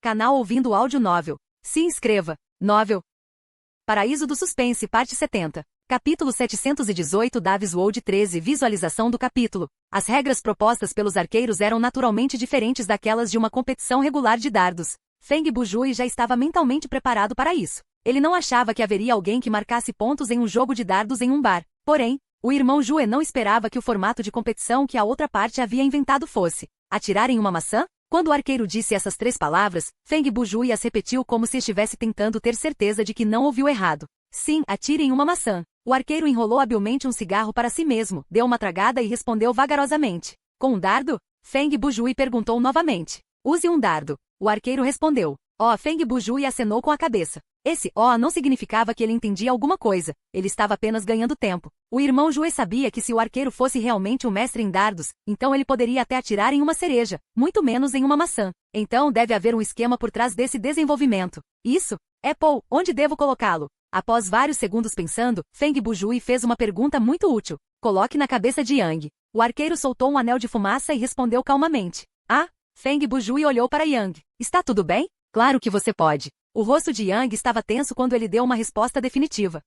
Canal Ouvindo Áudio Novel. Se inscreva. Novel. Paraíso do Suspense, parte 70. Capítulo 718 Davis Wold 13 Visualização do capítulo. As regras propostas pelos arqueiros eram naturalmente diferentes daquelas de uma competição regular de dardos. Feng Bujui já estava mentalmente preparado para isso. Ele não achava que haveria alguém que marcasse pontos em um jogo de dardos em um bar. Porém, o irmão Jue não esperava que o formato de competição que a outra parte havia inventado fosse atirar em uma maçã? Quando o arqueiro disse essas 3 palavras, Feng Bujui as repetiu como se estivesse tentando ter certeza de que não ouviu errado. Sim, atire em uma maçã. O arqueiro enrolou habilmente um cigarro para si mesmo, deu uma tragada e respondeu vagarosamente. Com um dardo? Feng Bujui perguntou novamente. Use um dardo. O arqueiro respondeu. Feng Bujui acenou com a cabeça. Esse não significava que ele entendia alguma coisa, ele estava apenas ganhando tempo. O irmão Jue sabia que se o arqueiro fosse realmente um mestre em dardos, então ele poderia até atirar em uma cereja, muito menos em uma maçã. Então deve haver um esquema por trás desse desenvolvimento. Isso? Paul, onde devo colocá-lo? Após vários segundos pensando, Feng Bujui fez uma pergunta muito útil. Coloque na cabeça de Yang. O arqueiro soltou um anel de fumaça e respondeu calmamente. Feng Bujui olhou para Yang. Está tudo bem? Claro que você pode. O rosto de Yang estava tenso quando ele deu uma resposta definitiva.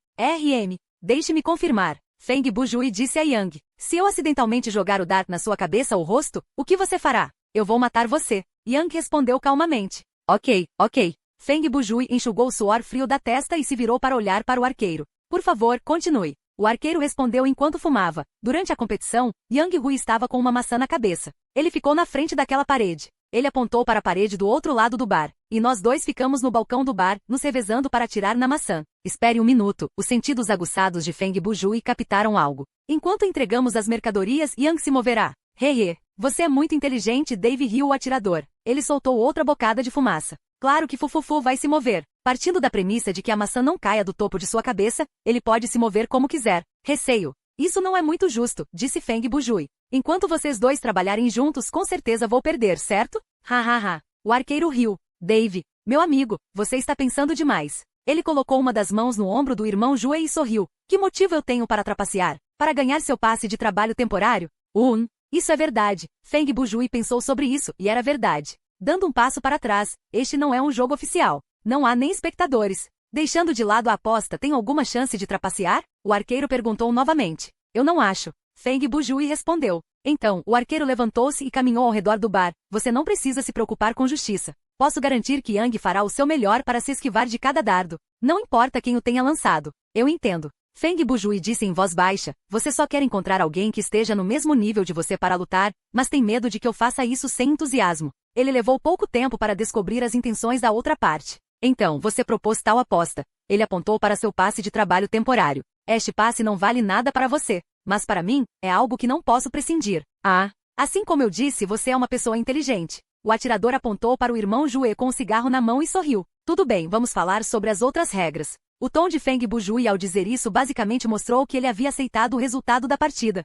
Deixe-me confirmar. Feng Bujui disse a Yang. Se eu acidentalmente jogar o dart na sua cabeça ou rosto, o que você fará? Eu vou matar você. Yang respondeu calmamente. Ok. Feng Bujui enxugou o suor frio da testa e se virou para olhar para o arqueiro. Por favor, continue. O arqueiro respondeu enquanto fumava. Durante a competição, Yang Hui estava com uma maçã na cabeça. Ele ficou na frente daquela parede. Ele apontou para a parede do outro lado do bar. E nós dois ficamos no balcão do bar, nos revezando para atirar na maçã. Espere um minuto. Os sentidos aguçados de Feng Bujui captaram algo. Enquanto entregamos as mercadorias, Yang se moverá. Você é muito inteligente, Dave riu o atirador. Ele soltou outra bocada de fumaça. Claro que Fufufu vai se mover. Partindo da premissa de que a maçã não caia do topo de sua cabeça, ele pode se mover como quiser. Receio. Isso não é muito justo, disse Feng Bujui. Enquanto vocês dois trabalharem juntos, com certeza vou perder, certo? O arqueiro riu. Dave, meu amigo, você está pensando demais. Ele colocou uma das mãos no ombro do irmão Jue e sorriu. Que motivo eu tenho para trapacear? Para ganhar seu passe de trabalho temporário? Isso é verdade. Feng Bujui pensou sobre isso, e era verdade. Dando um passo para trás, este não é um jogo oficial. Não há nem espectadores. Deixando de lado a aposta, tem alguma chance de trapacear? O arqueiro perguntou novamente. Eu não acho. Feng Bujui respondeu. Então, o arqueiro levantou-se e caminhou ao redor do bar. Você não precisa se preocupar com justiça. Posso garantir que Yang fará o seu melhor para se esquivar de cada dardo. Não importa quem o tenha lançado. Eu entendo. Feng Bujui disse em voz baixa. Você só quer encontrar alguém que esteja no mesmo nível de você para lutar, mas tem medo de que eu faça isso sem entusiasmo. Ele levou pouco tempo para descobrir as intenções da outra parte. Então, você propôs tal aposta. Ele apontou para seu passe de trabalho temporário. Este passe não vale nada para você. Mas para mim, é algo que não posso prescindir. Assim como eu disse, você é uma pessoa inteligente. O atirador apontou para o irmão Jue com o cigarro na mão e sorriu. Tudo bem, vamos falar sobre as outras regras. O tom de Feng Bujui ao dizer isso basicamente mostrou que ele havia aceitado o resultado da partida.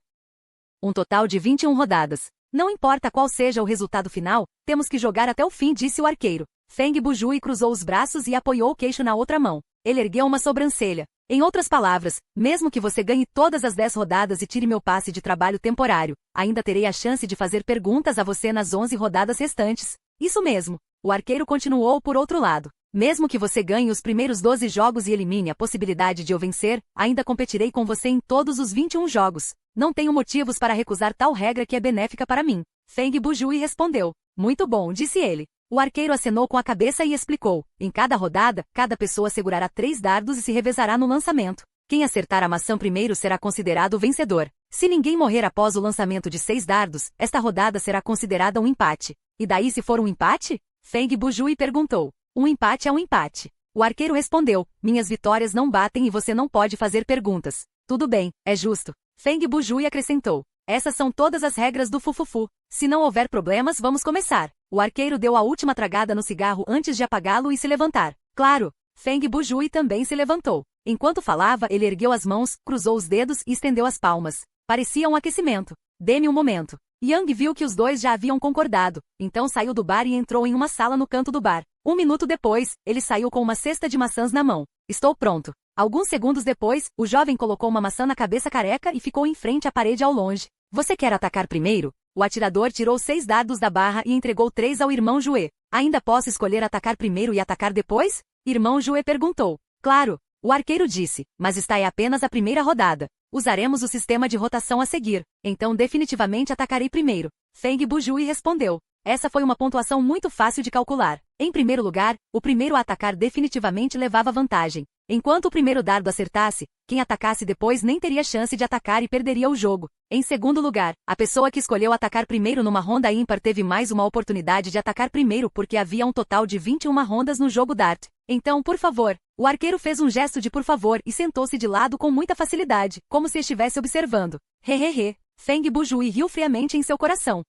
Um total de 21 rodadas. Não importa qual seja o resultado final, temos que jogar até o fim, disse o arqueiro. Feng Bujui cruzou os braços e apoiou o queixo na outra mão. Ele ergueu uma sobrancelha. Em outras palavras, mesmo que você ganhe todas as 10 rodadas e tire meu passe de trabalho temporário, ainda terei a chance de fazer perguntas a você nas 11 rodadas restantes. Isso mesmo. O arqueiro continuou por outro lado. Mesmo que você ganhe os primeiros 12 jogos e elimine a possibilidade de eu vencer, ainda competirei com você em todos os 21 jogos. Não tenho motivos para recusar tal regra que é benéfica para mim. Feng Bujui respondeu. Muito bom, disse ele. O arqueiro acenou com a cabeça e explicou. Em cada rodada, cada pessoa segurará 3 dardos e se revezará no lançamento. Quem acertar a maçã primeiro será considerado o vencedor. Se ninguém morrer após o lançamento de 6 dardos, esta rodada será considerada um empate. E daí se for um empate? Feng Bujui perguntou. Um empate é um empate. O arqueiro respondeu. Minhas vitórias não batem e você não pode fazer perguntas. Tudo bem, é justo. Feng Bujui acrescentou. Essas são todas as regras do Fufufu. Se não houver problemas, vamos começar. O arqueiro deu a última tragada no cigarro antes de apagá-lo e se levantar. Claro. Feng Bujui também se levantou. Enquanto falava, ele ergueu as mãos, cruzou os dedos e estendeu as palmas. Parecia um aquecimento. Dê-me um momento. Yang viu que os dois já haviam concordado, então saiu do bar e entrou em uma sala no canto do bar. 1 minuto depois, ele saiu com uma cesta de maçãs na mão. Estou pronto. Alguns segundos depois, o jovem colocou uma maçã na cabeça careca e ficou em frente à parede ao longe. Você quer atacar primeiro? o atirador tirou 6 dardos da barra e entregou 3 ao irmão Jue. Ainda posso escolher atacar primeiro e atacar depois? Irmão Jue perguntou. Claro, o arqueiro disse, mas esta é apenas a primeira rodada. Usaremos o sistema de rotação a seguir, então definitivamente atacarei primeiro. Feng Bujui respondeu. Essa foi uma pontuação muito fácil de calcular. Em primeiro lugar, o primeiro a atacar definitivamente levava vantagem. Enquanto o primeiro dardo acertasse, quem atacasse depois nem teria chance de atacar e perderia o jogo. Em segundo lugar, a pessoa que escolheu atacar primeiro numa ronda ímpar teve mais uma oportunidade de atacar primeiro porque havia um total de 21 rondas no jogo Dart. Então, por favor, o arqueiro fez um gesto de por favor e sentou-se de lado com muita facilidade, como se estivesse observando. Hehehe. Feng Bujui riu friamente em seu coração.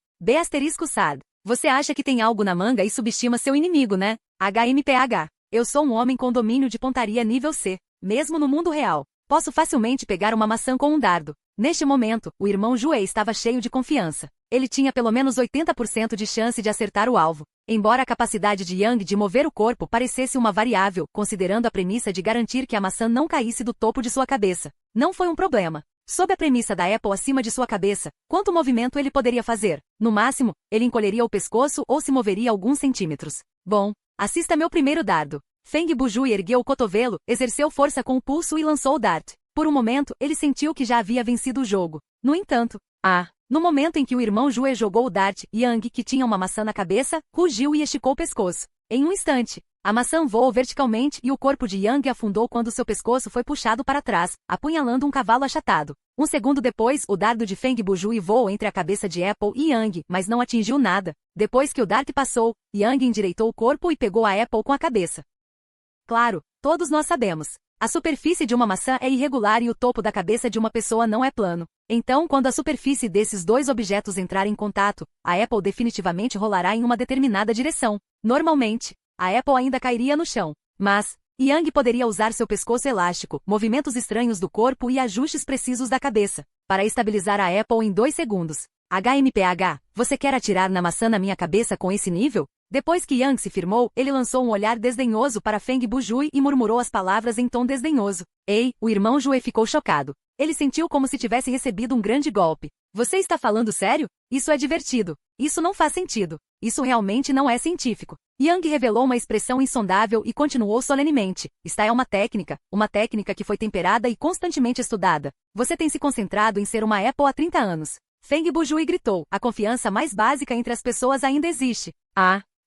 *sad. Você acha que tem algo na manga e subestima seu inimigo, né? HMPH. Eu sou um homem com domínio de pontaria nível C. Mesmo no mundo real, posso facilmente pegar uma maçã com um dardo. Neste momento, o irmão Jue estava cheio de confiança. Ele tinha pelo menos 80% de chance de acertar o alvo. Embora a capacidade de Yang de mover o corpo parecesse uma variável, considerando a premissa de garantir que a maçã não caísse do topo de sua cabeça, não foi um problema. Sob a premissa da Apple acima de sua cabeça, quanto movimento ele poderia fazer? No máximo, ele encolheria o pescoço ou se moveria alguns centímetros. Bom, assista meu primeiro dardo. Feng Bujui ergueu o cotovelo, exerceu força com o pulso e lançou o dart. Por um momento, ele sentiu que já havia vencido o jogo. No entanto, no momento em que o irmão Jue jogou o dart, Yang, que tinha uma maçã na cabeça, rugiu e esticou o pescoço. Em um instante, a maçã voou verticalmente e o corpo de Yang afundou quando seu pescoço foi puxado para trás, apunhalando um cavalo achatado. Um segundo depois, o dardo de Feng Bujui voou entre a cabeça de Apple e Yang, mas não atingiu nada. Depois que o dart passou, Yang endireitou o corpo e pegou a Apple com a cabeça. Claro, todos nós sabemos. A superfície de uma maçã é irregular e o topo da cabeça de uma pessoa não é plano. Então, quando a superfície desses dois objetos entrar em contato, a Apple definitivamente rolará em uma determinada direção. Normalmente, a Apple ainda cairia no chão. Mas, Yang poderia usar seu pescoço elástico, movimentos estranhos do corpo e ajustes precisos da cabeça, para estabilizar a Apple em 2 segundos. HMPH, você quer atirar na maçã na minha cabeça com esse nível? Depois que Yang se firmou, ele lançou um olhar desdenhoso para Feng Bujui e murmurou as palavras em tom desdenhoso. Ei, o irmão Jue ficou chocado. Ele sentiu como se tivesse recebido um grande golpe. Você está falando sério? Isso é divertido. Isso não faz sentido. Isso realmente não é científico. Yang revelou uma expressão insondável e continuou solenemente. Esta é uma técnica que foi temperada e constantemente estudada. Você tem se concentrado em ser uma Apple há 30 anos. Feng Bujui gritou. A confiança mais básica entre as pessoas ainda existe.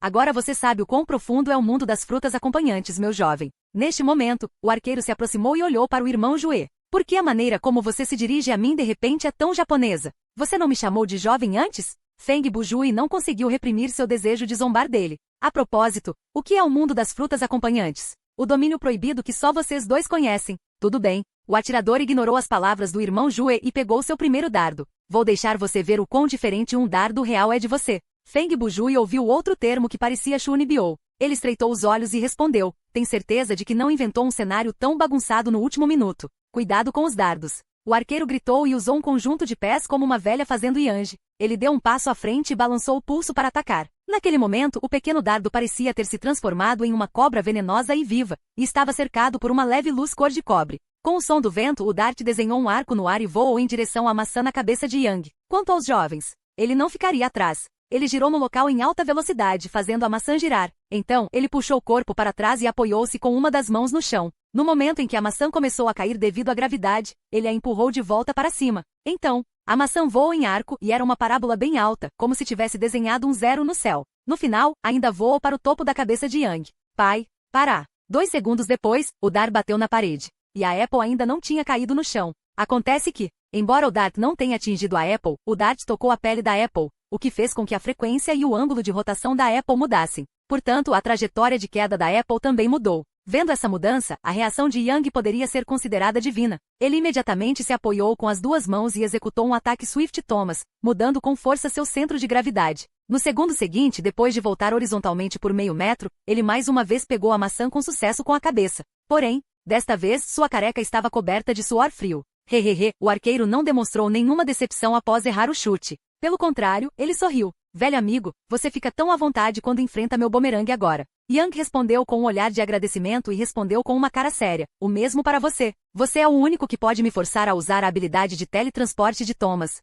Agora você sabe o quão profundo é o mundo das frutas acompanhantes, meu jovem. Neste momento, o arqueiro se aproximou e olhou para o irmão Jue. Por que a maneira como você se dirige a mim de repente é tão japonesa? Você não me chamou de jovem antes? Feng Bujui não conseguiu reprimir seu desejo de zombar dele. A propósito, o que é o mundo das frutas acompanhantes? O domínio proibido que só vocês dois conhecem. Tudo bem. O atirador ignorou as palavras do irmão Jue e pegou seu primeiro dardo. Vou deixar você ver o quão diferente um dardo real é de você. Feng Bujui ouviu outro termo que parecia Shunibyo. Ele estreitou os olhos e respondeu. Tem certeza de que não inventou um cenário tão bagunçado no último minuto. Cuidado com os dardos. O arqueiro gritou e usou um conjunto de pés como uma velha fazendo yanji. Ele deu um passo à frente e balançou o pulso para atacar. Naquele momento, o pequeno dardo parecia ter se transformado em uma cobra venenosa e viva, e estava cercado por uma leve luz cor de cobre. Com o som do vento, o dart desenhou um arco no ar e voou em direção à maçã na cabeça de Yang. Quanto aos jovens, ele não ficaria atrás. Ele girou no local em alta velocidade, fazendo a maçã girar. Então, ele puxou o corpo para trás e apoiou-se com uma das mãos no chão. No momento em que a maçã começou a cair devido à gravidade, ele a empurrou de volta para cima. Então, a maçã voou em arco e era uma parábola bem alta, como se tivesse desenhado um zero no céu. No final, ainda voou para o topo da cabeça de Yang. Pai, parar. 2 segundos depois, o dar bateu na parede. E a Apple ainda não tinha caído no chão. Acontece que, embora o dart não tenha atingido a Apple, o dart tocou a pele da Apple, o que fez com que a frequência e o ângulo de rotação da Apple mudassem. Portanto, a trajetória de queda da Apple também mudou. Vendo essa mudança, a reação de Yang poderia ser considerada divina. Ele imediatamente se apoiou com as 2 mãos e executou um ataque Swift Thomas, mudando com força seu centro de gravidade. No segundo seguinte, depois de voltar horizontalmente por meio metro, ele mais uma vez pegou a maçã com sucesso com a cabeça. Porém, desta vez, sua careca estava coberta de suor frio. Hehehe, o arqueiro não demonstrou nenhuma decepção após errar o chute. Pelo contrário, ele sorriu. Velho amigo, você fica tão à vontade quando enfrenta meu bumerangue agora. Yang respondeu com um olhar de agradecimento e respondeu com uma cara séria. O mesmo para você. Você é o único que pode me forçar a usar a habilidade de teletransporte de Thomas.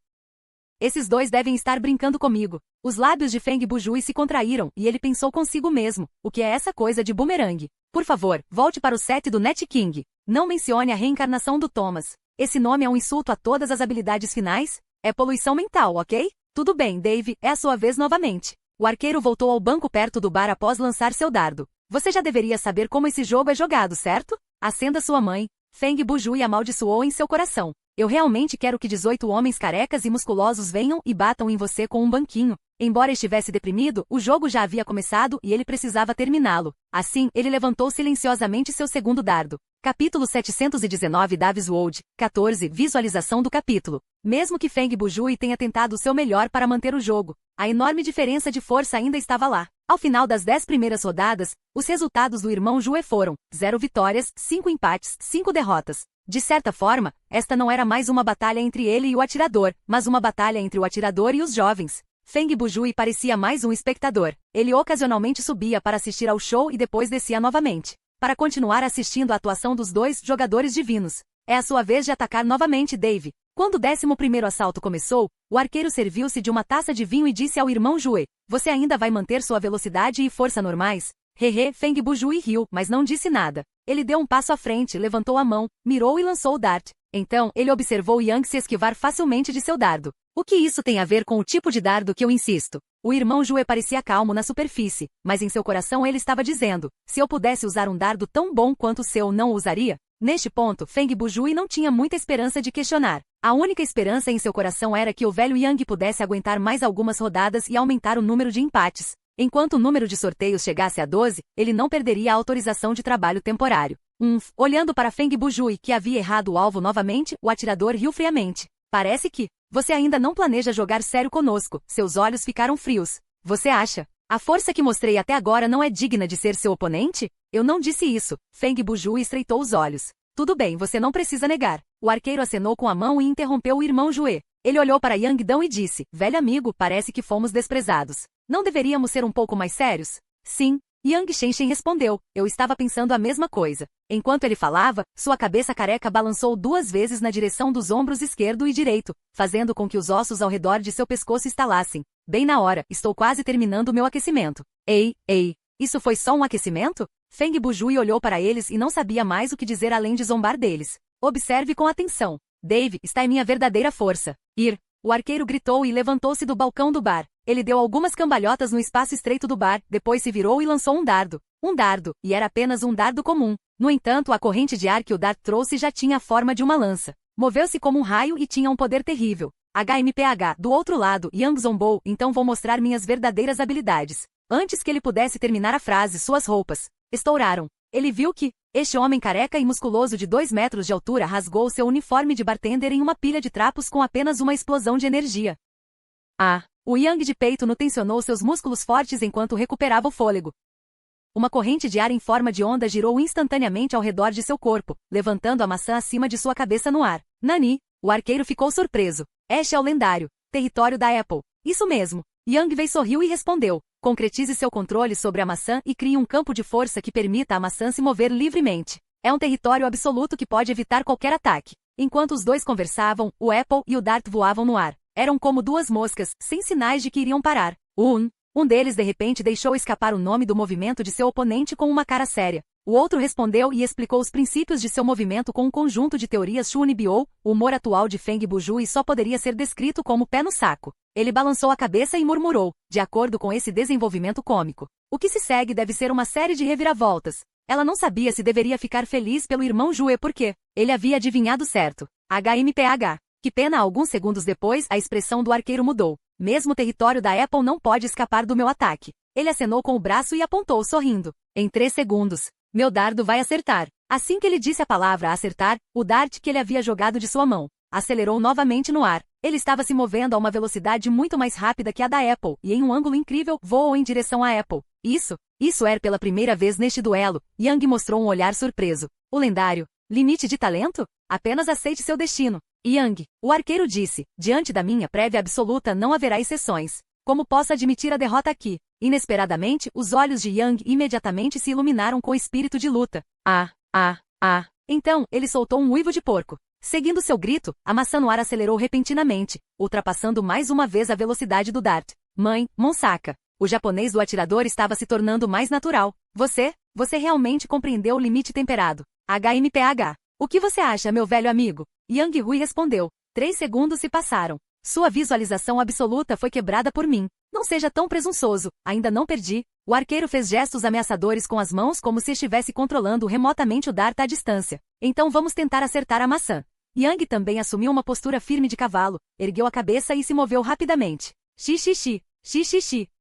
Esses dois devem estar brincando comigo. Os lábios de Feng Bujui se contraíram e ele pensou consigo mesmo, o que é essa coisa de bumerangue? Por favor, volte para o set do Net King. Não mencione a reencarnação do Thomas. Esse nome é um insulto a todas as habilidades finais? É poluição mental, ok? Tudo bem, Dave, é a sua vez novamente. O arqueiro voltou ao banco perto do bar após lançar seu dardo. Você já deveria saber como esse jogo é jogado, certo? Acenda sua mãe. Feng Bujui amaldiçoou em seu coração. Eu realmente quero que 18 homens carecas e musculosos venham e batam em você com um banquinho. Embora estivesse deprimido, o jogo já havia começado e ele precisava terminá-lo. Assim, ele levantou silenciosamente seu segundo dardo. Capítulo 719 Davis Wold, 14 Visualização do capítulo. Mesmo que Feng Bujui tenha tentado o seu melhor para manter o jogo, a enorme diferença de força ainda estava lá. Ao final das 10 primeiras rodadas, os resultados do irmão Jue foram 0 vitórias, 5 empates, 5 derrotas. De certa forma, esta não era mais uma batalha entre ele e o atirador, mas uma batalha entre o atirador e os jovens. Feng Bujui parecia mais um espectador. Ele ocasionalmente subia para assistir ao show e depois descia novamente, para continuar assistindo a atuação dos dois jogadores divinos. É a sua vez de atacar novamente, Dave. Quando o 11º assalto começou, o arqueiro serviu-se de uma taça de vinho e disse ao irmão Jue, você ainda vai manter sua velocidade e força normais? Hehe, Feng Bujui riu, mas não disse nada. Ele deu um passo à frente, levantou a mão, mirou e lançou o dart. Então, ele observou Yang se esquivar facilmente de seu dardo. O que isso tem a ver com o tipo de dardo que eu insisto? O irmão Jue parecia calmo na superfície, mas em seu coração ele estava dizendo, se eu pudesse usar um dardo tão bom quanto o seu, não o usaria? Neste ponto, Feng Bujui não tinha muita esperança de questionar. A única esperança em seu coração era que o velho Yang pudesse aguentar mais algumas rodadas e aumentar o número de empates. Enquanto o número de sorteios chegasse a 12, ele não perderia a autorização de trabalho temporário. Olhando para Feng Bujui, que havia errado o alvo novamente, o atirador riu friamente. Parece que você ainda não planeja jogar sério conosco. Seus olhos ficaram frios. Você acha? A força que mostrei até agora não é digna de ser seu oponente? Eu não disse isso. Feng Bujui estreitou os olhos. Tudo bem, você não precisa negar. O arqueiro acenou com a mão e interrompeu o irmão Jue. Ele olhou para Yang Dão e disse, velho amigo, parece que fomos desprezados. Não deveríamos ser um pouco mais sérios? Sim. Yang Shenshen respondeu, eu estava pensando a mesma coisa. Enquanto ele falava, sua cabeça careca balançou 2 vezes na direção dos ombros esquerdo e direito, fazendo com que os ossos ao redor de seu pescoço estalassem. Bem na hora, estou quase terminando meu aquecimento. Ei, isso foi só um aquecimento? Feng Bujui olhou para eles e não sabia mais o que dizer além de zombar deles. Observe com atenção. Dave, está em minha verdadeira força. O arqueiro gritou e levantou-se do balcão do bar. Ele deu algumas cambalhotas no espaço estreito do bar, depois se virou e lançou um dardo. Um dardo, e era apenas um dardo comum. No entanto, a corrente de ar que o dardo trouxe já tinha a forma de uma lança. Moveu-se como um raio e tinha um poder terrível. HMPH, do outro lado, Yang zombou, então vou mostrar minhas verdadeiras habilidades. Antes que ele pudesse terminar a frase, suas roupas estouraram. Ele viu que este homem careca e musculoso de 2 metros de altura rasgou seu uniforme de bartender em uma pilha de trapos com apenas uma explosão de energia. O Yang de peito nu tensionou seus músculos fortes enquanto recuperava o fôlego. Uma corrente de ar em forma de onda girou instantaneamente ao redor de seu corpo, levantando a maçã acima de sua cabeça no ar. Nani! O arqueiro ficou surpreso. Este é o lendário território da Apple. Isso mesmo. Yang Wei sorriu e respondeu. Concretize seu controle sobre a maçã e crie um campo de força que permita a maçã se mover livremente. É um território absoluto que pode evitar qualquer ataque. Enquanto os dois conversavam, o Apple e o Dart voavam no ar. Eram como 2 moscas, sem sinais de que iriam parar. Um deles de repente deixou escapar o nome do movimento de seu oponente com uma cara séria. O outro respondeu e explicou os princípios de seu movimento com um conjunto de teorias Shunibyo. O humor atual de Feng Bujui só poderia ser descrito como pé no saco. Ele balançou a cabeça e murmurou, de acordo com esse desenvolvimento cômico. O que se segue deve ser uma série de reviravoltas. Ela não sabia se deveria ficar feliz pelo irmão Jue porque ele havia adivinhado certo. HMPH. Que pena, alguns segundos depois, a expressão do arqueiro mudou. Mesmo o território da Apple não pode escapar do meu ataque. Ele acenou com o braço e apontou sorrindo. Em 3 segundos. Meu dardo vai acertar. Assim que ele disse a palavra acertar, o dart que ele havia jogado de sua mão acelerou novamente no ar. Ele estava se movendo a uma velocidade muito mais rápida que a da Apple, e em um ângulo incrível, voou em direção à Apple. Isso era pela primeira vez neste duelo. Yang mostrou um olhar surpreso. O lendário limite de talento? Apenas aceite seu destino. Yang, o arqueiro disse, diante da minha prévia absoluta não haverá exceções. Como posso admitir a derrota aqui? Inesperadamente, os olhos de Yang imediatamente se iluminaram com espírito de luta. Então, ele soltou um uivo de porco. Seguindo seu grito, a maçã no ar acelerou repentinamente, ultrapassando mais uma vez a velocidade do dart. Mãe, Monsaka. O japonês do atirador estava se tornando mais natural. Você realmente compreendeu o limite temperado. HMPH. O que você acha, meu velho amigo? Yang Hui respondeu. 3 segundos se passaram. Sua visualização absoluta foi quebrada por mim. Não seja tão presunçoso, ainda não perdi. O arqueiro fez gestos ameaçadores com as mãos como se estivesse controlando remotamente o dart à distância. Então vamos tentar acertar a maçã. Yang também assumiu uma postura firme de cavalo, ergueu a cabeça e se moveu rapidamente. Xixi.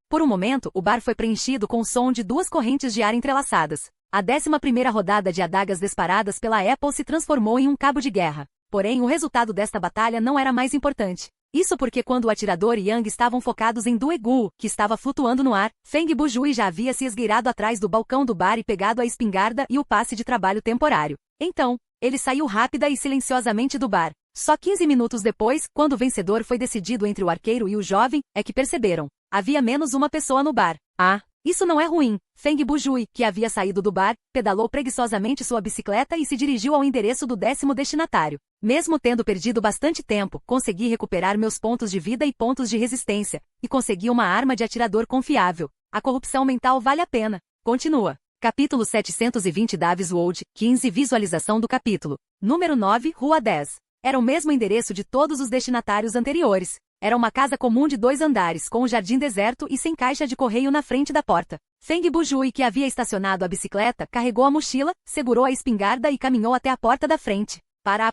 Por um momento, o bar foi preenchido com o som de 2 correntes de ar entrelaçadas. A 11ª rodada de adagas disparadas pela Apple se transformou em um cabo de guerra. Porém, o resultado desta batalha não era mais importante. Isso porque quando o atirador e Yang estavam focados em Duegu, que estava flutuando no ar, Feng Bujui já havia se esgueirado atrás do balcão do bar e pegado a espingarda e o passe de trabalho temporário. Então, ele saiu rápida e silenciosamente do bar. Só 15 minutos depois, quando o vencedor foi decidido entre o arqueiro e o jovem, é que perceberam. Havia menos uma pessoa no bar. Ah, isso não é ruim. Feng Bujui, que havia saído do bar, pedalou preguiçosamente sua bicicleta e se dirigiu ao endereço do 10º destinatário. Mesmo tendo perdido bastante tempo, consegui recuperar meus pontos de vida e pontos de resistência, e consegui uma arma de atirador confiável. A corrupção mental vale a pena. Continua. Capítulo 720 Davis World, 15 Visualização do capítulo. Número 9, Rua 10. Era o mesmo endereço de todos os destinatários anteriores. Era uma casa comum de 2 andares, com um jardim deserto e sem caixa de correio na frente da porta. Feng Bujui, que havia estacionado a bicicleta, carregou a mochila, segurou a espingarda e caminhou até a porta da frente. Pará.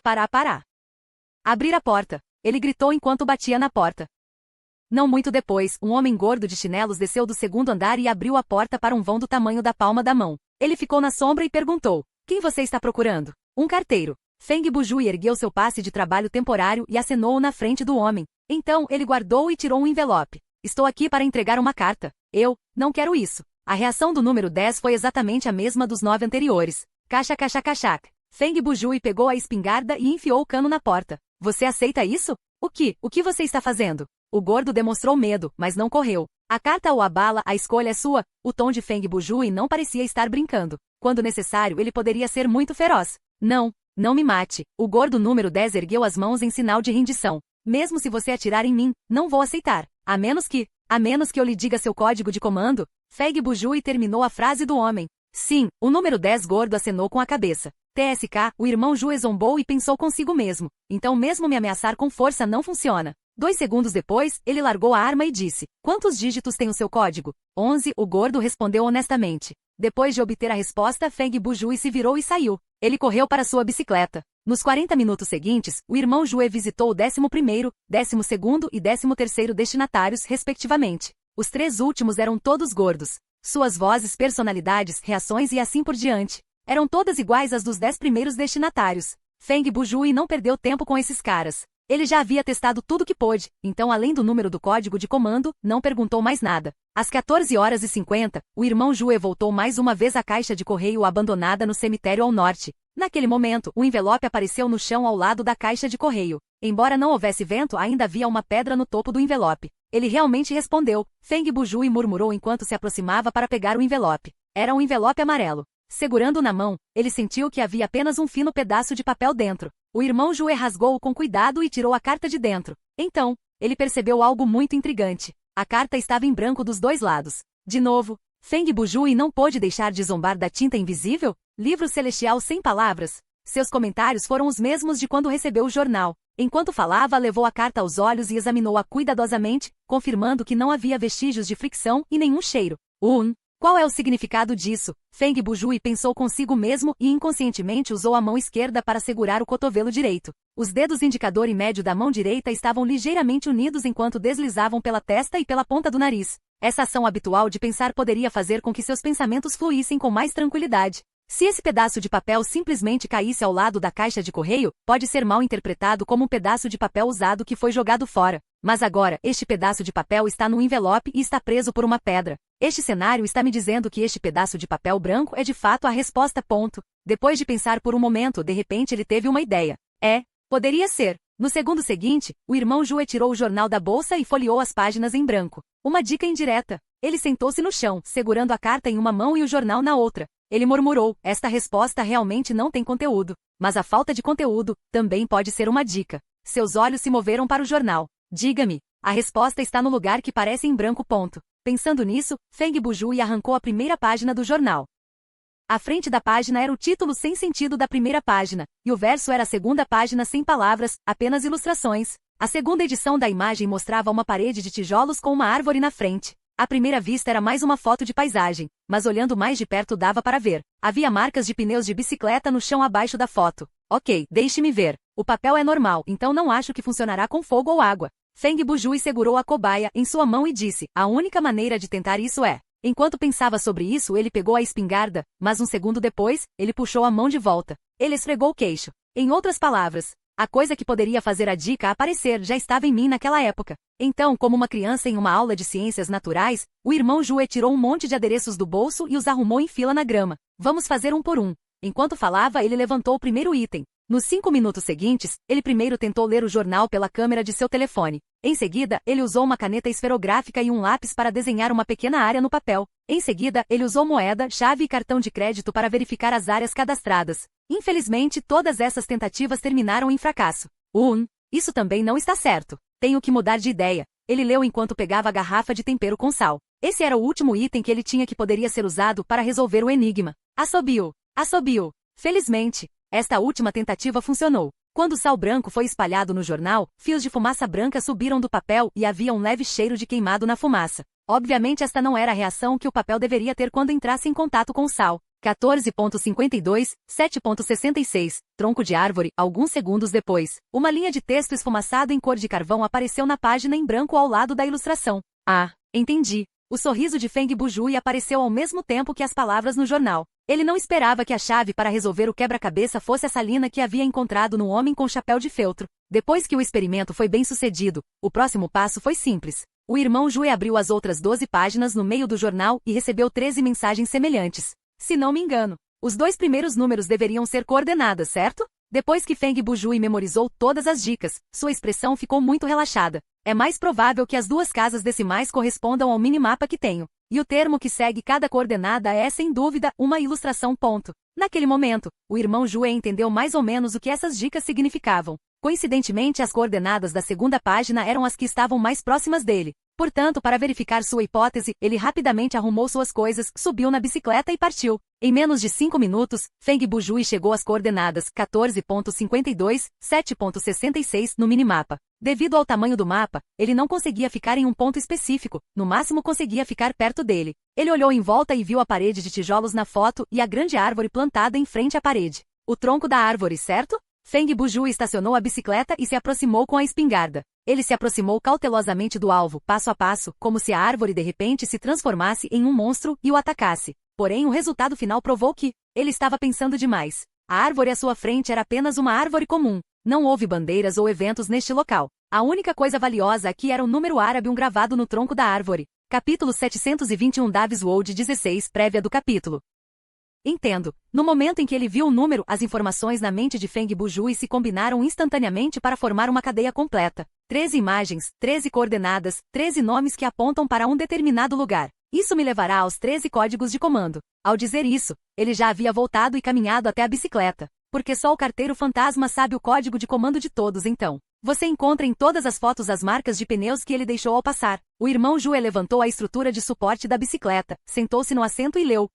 Abrir a porta. Ele gritou enquanto batia na porta. Não muito depois, um homem gordo de chinelos desceu do 2º andar e abriu a porta para um vão do tamanho da palma da mão. Ele ficou na sombra e perguntou. Quem você está procurando? Um carteiro. Feng Bujui ergueu seu passe de trabalho temporário e acenou-o na frente do homem. Então, ele guardou e tirou um envelope. Estou aqui para entregar uma carta. Eu não quero isso. A reação do número 10 foi exatamente a mesma dos 9 anteriores. Caxa. Feng Bujui pegou a espingarda e enfiou o cano na porta. Você aceita isso? O que você está fazendo? O gordo demonstrou medo, mas não correu. A carta ou a bala, a escolha é sua. O tom de Feng Bujui não parecia estar brincando. Quando necessário, ele poderia ser muito feroz. Não me mate. O gordo número 10 ergueu as mãos em sinal de rendição. Mesmo se você atirar em mim, não vou aceitar. A menos que eu lhe diga seu código de comando. Feng Bujui terminou a frase do homem. Sim, o número 10 gordo acenou com a cabeça. TSK, o irmão Jue zombou e pensou consigo mesmo. Então mesmo me ameaçar com força não funciona. 2 segundos depois, ele largou a arma e disse. Quantos dígitos tem o seu código? 11, o gordo respondeu honestamente. Depois de obter a resposta, Feng Bujui se virou e saiu. Ele correu para sua bicicleta. Nos 40 minutos seguintes, o irmão Jue visitou o 11º, 12º e 13º destinatários, respectivamente. Os 3 últimos eram todos gordos. Suas vozes, personalidades, reações e assim por diante. Eram todas iguais às dos 10 primeiros destinatários. Feng Bujui não perdeu tempo com esses caras. Ele já havia testado tudo que pôde, então além do número do código de comando, não perguntou mais nada. Às 14h50, o irmão Jue voltou mais uma vez à caixa de correio abandonada no cemitério ao norte. Naquele momento, o envelope apareceu no chão ao lado da caixa de correio. Embora não houvesse vento, ainda havia uma pedra no topo do envelope. Ele realmente respondeu. Feng Bujui murmurou enquanto se aproximava para pegar o envelope. Era um envelope amarelo. Segurando-o na mão, ele sentiu que havia apenas um fino pedaço de papel dentro. O irmão Jue rasgou-o com cuidado e tirou a carta de dentro. Então, ele percebeu algo muito intrigante. A carta estava em branco dos 2 lados. De novo, Feng Bujui não pôde deixar de zombar da tinta invisível? Livro celestial sem palavras. Seus comentários foram os mesmos de quando recebeu o jornal. Enquanto falava, levou a carta aos olhos e examinou-a cuidadosamente, confirmando que não havia vestígios de fricção e nenhum cheiro. Qual é o significado disso? Feng Bujui pensou consigo mesmo e inconscientemente usou a mão esquerda para segurar o cotovelo direito. Os dedos indicador e médio da mão direita estavam ligeiramente unidos enquanto deslizavam pela testa e pela ponta do nariz. Essa ação habitual de pensar poderia fazer com que seus pensamentos fluíssem com mais tranquilidade. Se esse pedaço de papel simplesmente caísse ao lado da caixa de correio, pode ser mal interpretado como um pedaço de papel usado que foi jogado fora. Mas agora, este pedaço de papel está no envelope e está preso por uma pedra. Este cenário está me dizendo que este pedaço de papel branco é de fato a resposta. Depois de pensar por um momento, de repente ele teve uma ideia. Poderia ser. No segundo seguinte, o irmão Jue tirou o jornal da bolsa e folheou as páginas em branco. Uma dica indireta. Ele sentou-se no chão, segurando a carta em uma mão e o jornal na outra. Ele murmurou, esta resposta realmente não tem conteúdo. Mas a falta de conteúdo também pode ser uma dica. Seus olhos se moveram para o jornal. Diga-me. A resposta está no lugar que parece em branco. Pensando nisso, Feng Bujui arrancou a primeira página do jornal. A frente da página era o título sem sentido da primeira página, e o verso era a segunda página sem palavras, apenas ilustrações. A segunda edição da imagem mostrava uma parede de tijolos com uma árvore na frente. À primeira vista era mais uma foto de paisagem, mas olhando mais de perto dava para ver. Havia marcas de pneus de bicicleta no chão abaixo da foto. Ok, deixe-me ver. O papel é normal, então não acho que funcionará com fogo ou água. Feng Bujui segurou a cobaia em sua mão e disse, a única maneira de tentar isso é... Enquanto pensava sobre isso, ele pegou a espingarda, mas um segundo depois, ele puxou a mão de volta. Ele esfregou o queixo. Em outras palavras, a coisa que poderia fazer a dica aparecer já estava em mim naquela época. Então, como uma criança em uma aula de ciências naturais, o irmão Jue tirou um monte de adereços do bolso e os arrumou em fila na grama. Vamos fazer um por um. Enquanto falava, ele levantou o primeiro item. Nos 5 minutos seguintes, ele primeiro tentou ler o jornal pela câmera de seu telefone. Em seguida, ele usou uma caneta esferográfica e um lápis para desenhar uma pequena área no papel. Em seguida, ele usou moeda, chave e cartão de crédito para verificar as áreas cadastradas. Infelizmente, todas essas tentativas terminaram em fracasso. Isso também não está certo. Tenho que mudar de ideia. Ele leu enquanto pegava a garrafa de tempero com sal. Esse era o último item que ele tinha que poderia ser usado para resolver o enigma. Assobiou. Assobiou. Felizmente, esta última tentativa funcionou. Quando o sal branco foi espalhado no jornal, fios de fumaça branca subiram do papel e havia um leve cheiro de queimado na fumaça. Obviamente esta não era a reação que o papel deveria ter quando entrasse em contato com o sal. 14.52, 7.66, tronco de árvore, alguns segundos depois. Uma linha de texto esfumaçado em cor de carvão apareceu na página em branco ao lado da ilustração. Ah, entendi. O sorriso de Feng Bujui apareceu ao mesmo tempo que as palavras no jornal. Ele não esperava que a chave para resolver o quebra-cabeça fosse a salina que havia encontrado no homem com chapéu de feltro. Depois que o experimento foi bem sucedido, o próximo passo foi simples. O irmão Jue abriu as outras 12 páginas no meio do jornal e recebeu 13 mensagens semelhantes. Se não me engano, os 2 primeiros números deveriam ser coordenadas, certo? Depois que Feng Bujui memorizou todas as dicas, sua expressão ficou muito relaxada. É mais provável que as 2 casas decimais correspondam ao minimapa que tenho. E o termo que segue cada coordenada é, sem dúvida, uma ilustração. Naquele momento, o irmão Jue entendeu mais ou menos o que essas dicas significavam. Coincidentemente, as coordenadas da segunda página eram as que estavam mais próximas dele. Portanto, para verificar sua hipótese, ele rapidamente arrumou suas coisas, subiu na bicicleta e partiu. Em menos de 5 minutos, Feng Bujui chegou às coordenadas 14.52, 7.66 no minimapa. Devido ao tamanho do mapa, ele não conseguia ficar em um ponto específico, no máximo conseguia ficar perto dele. Ele olhou em volta e viu a parede de tijolos na foto e a grande árvore plantada em frente à parede. O tronco da árvore, certo? Feng Bujui estacionou a bicicleta e se aproximou com a espingarda. Ele se aproximou cautelosamente do alvo, passo a passo, como se a árvore de repente se transformasse em um monstro e o atacasse. Porém, o resultado final provou que ele estava pensando demais. A árvore à sua frente era apenas uma árvore comum. Não houve bandeiras ou eventos neste local. A única coisa valiosa aqui era o número árabe gravado no tronco da árvore. Capítulo 721 Davis Wold 16 Prévia do capítulo. Entendo. No momento em que ele viu o número, as informações na mente de Feng Bujui se combinaram instantaneamente para formar uma cadeia completa. 13 imagens, 13 coordenadas, 13 nomes que apontam para um determinado lugar. Isso me levará aos 13 códigos de comando. Ao dizer isso, ele já havia voltado e caminhado até a bicicleta. Porque só o carteiro fantasma sabe o código de comando de todos então. Você encontra em todas as fotos as marcas de pneus que ele deixou ao passar. O irmão Jue levantou a estrutura de suporte da bicicleta, sentou-se no assento e leu.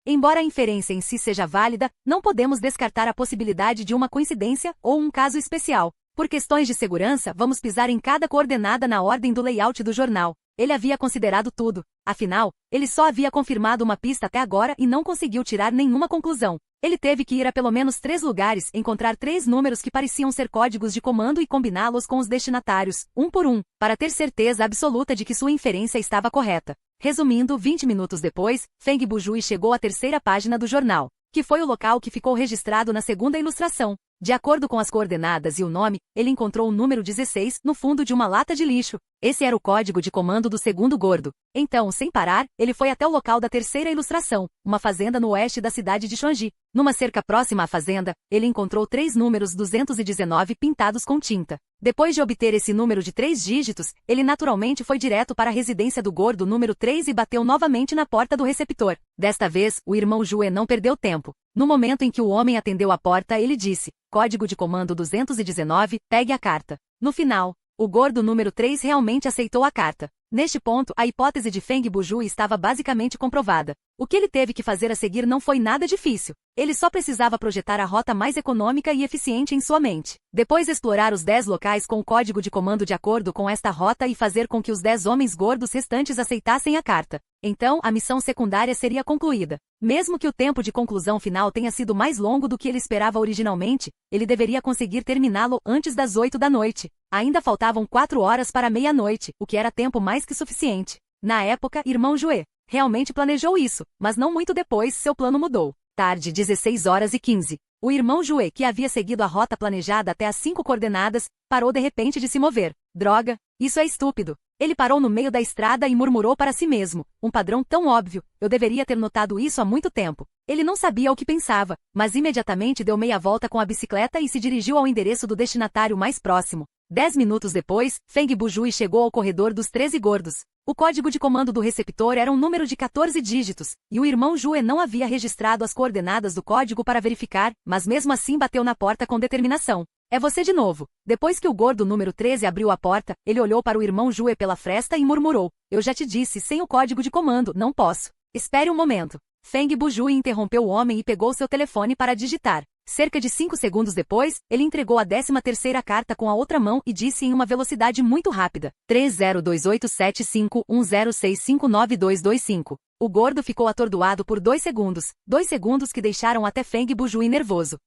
Embora a inferência em si seja válida, não podemos descartar a possibilidade de uma coincidência ou um caso especial. Por questões de segurança, vamos pisar em cada coordenada na ordem do layout do jornal. Ele havia considerado tudo. Afinal, ele só havia confirmado uma pista até agora e não conseguiu tirar nenhuma conclusão. Ele teve que ir a pelo menos 3 lugares, encontrar 3 números que pareciam ser códigos de comando e combiná-los com os destinatários, um por um, para ter certeza absoluta de que sua inferência estava correta. Resumindo, 20 minutos depois, Feng Bujui chegou à terceira página do jornal, que foi o local que ficou registrado na segunda ilustração. De acordo com as coordenadas e o nome, ele encontrou o número 16 no fundo de uma lata de lixo. Esse era o código de comando do segundo gordo. Então, sem parar, ele foi até o local da terceira ilustração, uma fazenda no oeste da cidade de Xuanji. Numa cerca próxima à fazenda, ele encontrou 3 números 219 pintados com tinta. Depois de obter esse número de 3 dígitos, ele naturalmente foi direto para a residência do gordo número 3 e bateu novamente na porta do receptor. Desta vez, o irmão Jue não perdeu tempo. No momento em que o homem atendeu a porta, ele disse: código de comando 219, pegue a carta. No final, o gordo número 3 realmente aceitou a carta. Neste ponto, a hipótese de Feng Bujui estava basicamente comprovada. O que ele teve que fazer a seguir não foi nada difícil. Ele só precisava projetar a rota mais econômica e eficiente em sua mente. Depois explorar os 10 locais com o código de comando de acordo com esta rota e fazer com que os 10 homens gordos restantes aceitassem a carta. Então, a missão secundária seria concluída. Mesmo que o tempo de conclusão final tenha sido mais longo do que ele esperava originalmente, ele deveria conseguir terminá-lo antes das 8 da noite. Ainda faltavam 4 horas para meia-noite, o que era tempo mais que suficiente. Na época, irmão Jue realmente planejou isso, mas não muito depois seu plano mudou. Tarde, 16 horas e 15. O irmão Jue, que havia seguido a rota planejada até as 5 coordenadas, parou de repente de se mover. Droga, isso é estúpido. Ele parou no meio da estrada e murmurou para si mesmo, um padrão tão óbvio, eu deveria ter notado isso há muito tempo. Ele não sabia o que pensava, mas imediatamente deu meia volta com a bicicleta e se dirigiu ao endereço do destinatário mais próximo. 10 minutos depois, Feng Bujui chegou ao corredor dos 13 gordos. O código de comando do receptor era um número de 14 dígitos, e o irmão Jue não havia registrado as coordenadas do código para verificar, mas mesmo assim bateu na porta com determinação. É você de novo. Depois que o gordo número 13 abriu a porta, ele olhou para o irmão Jue pela fresta e murmurou: eu já te disse, sem o código de comando, não posso. Espere um momento. Feng Bujui interrompeu o homem e pegou seu telefone para digitar. Cerca de 5 segundos depois, ele entregou a 13ª carta com a outra mão e disse em uma velocidade muito rápida: 30287510659225. O gordo ficou atordoado por 2 segundos. 2 segundos que deixaram até Feng Bujui nervoso.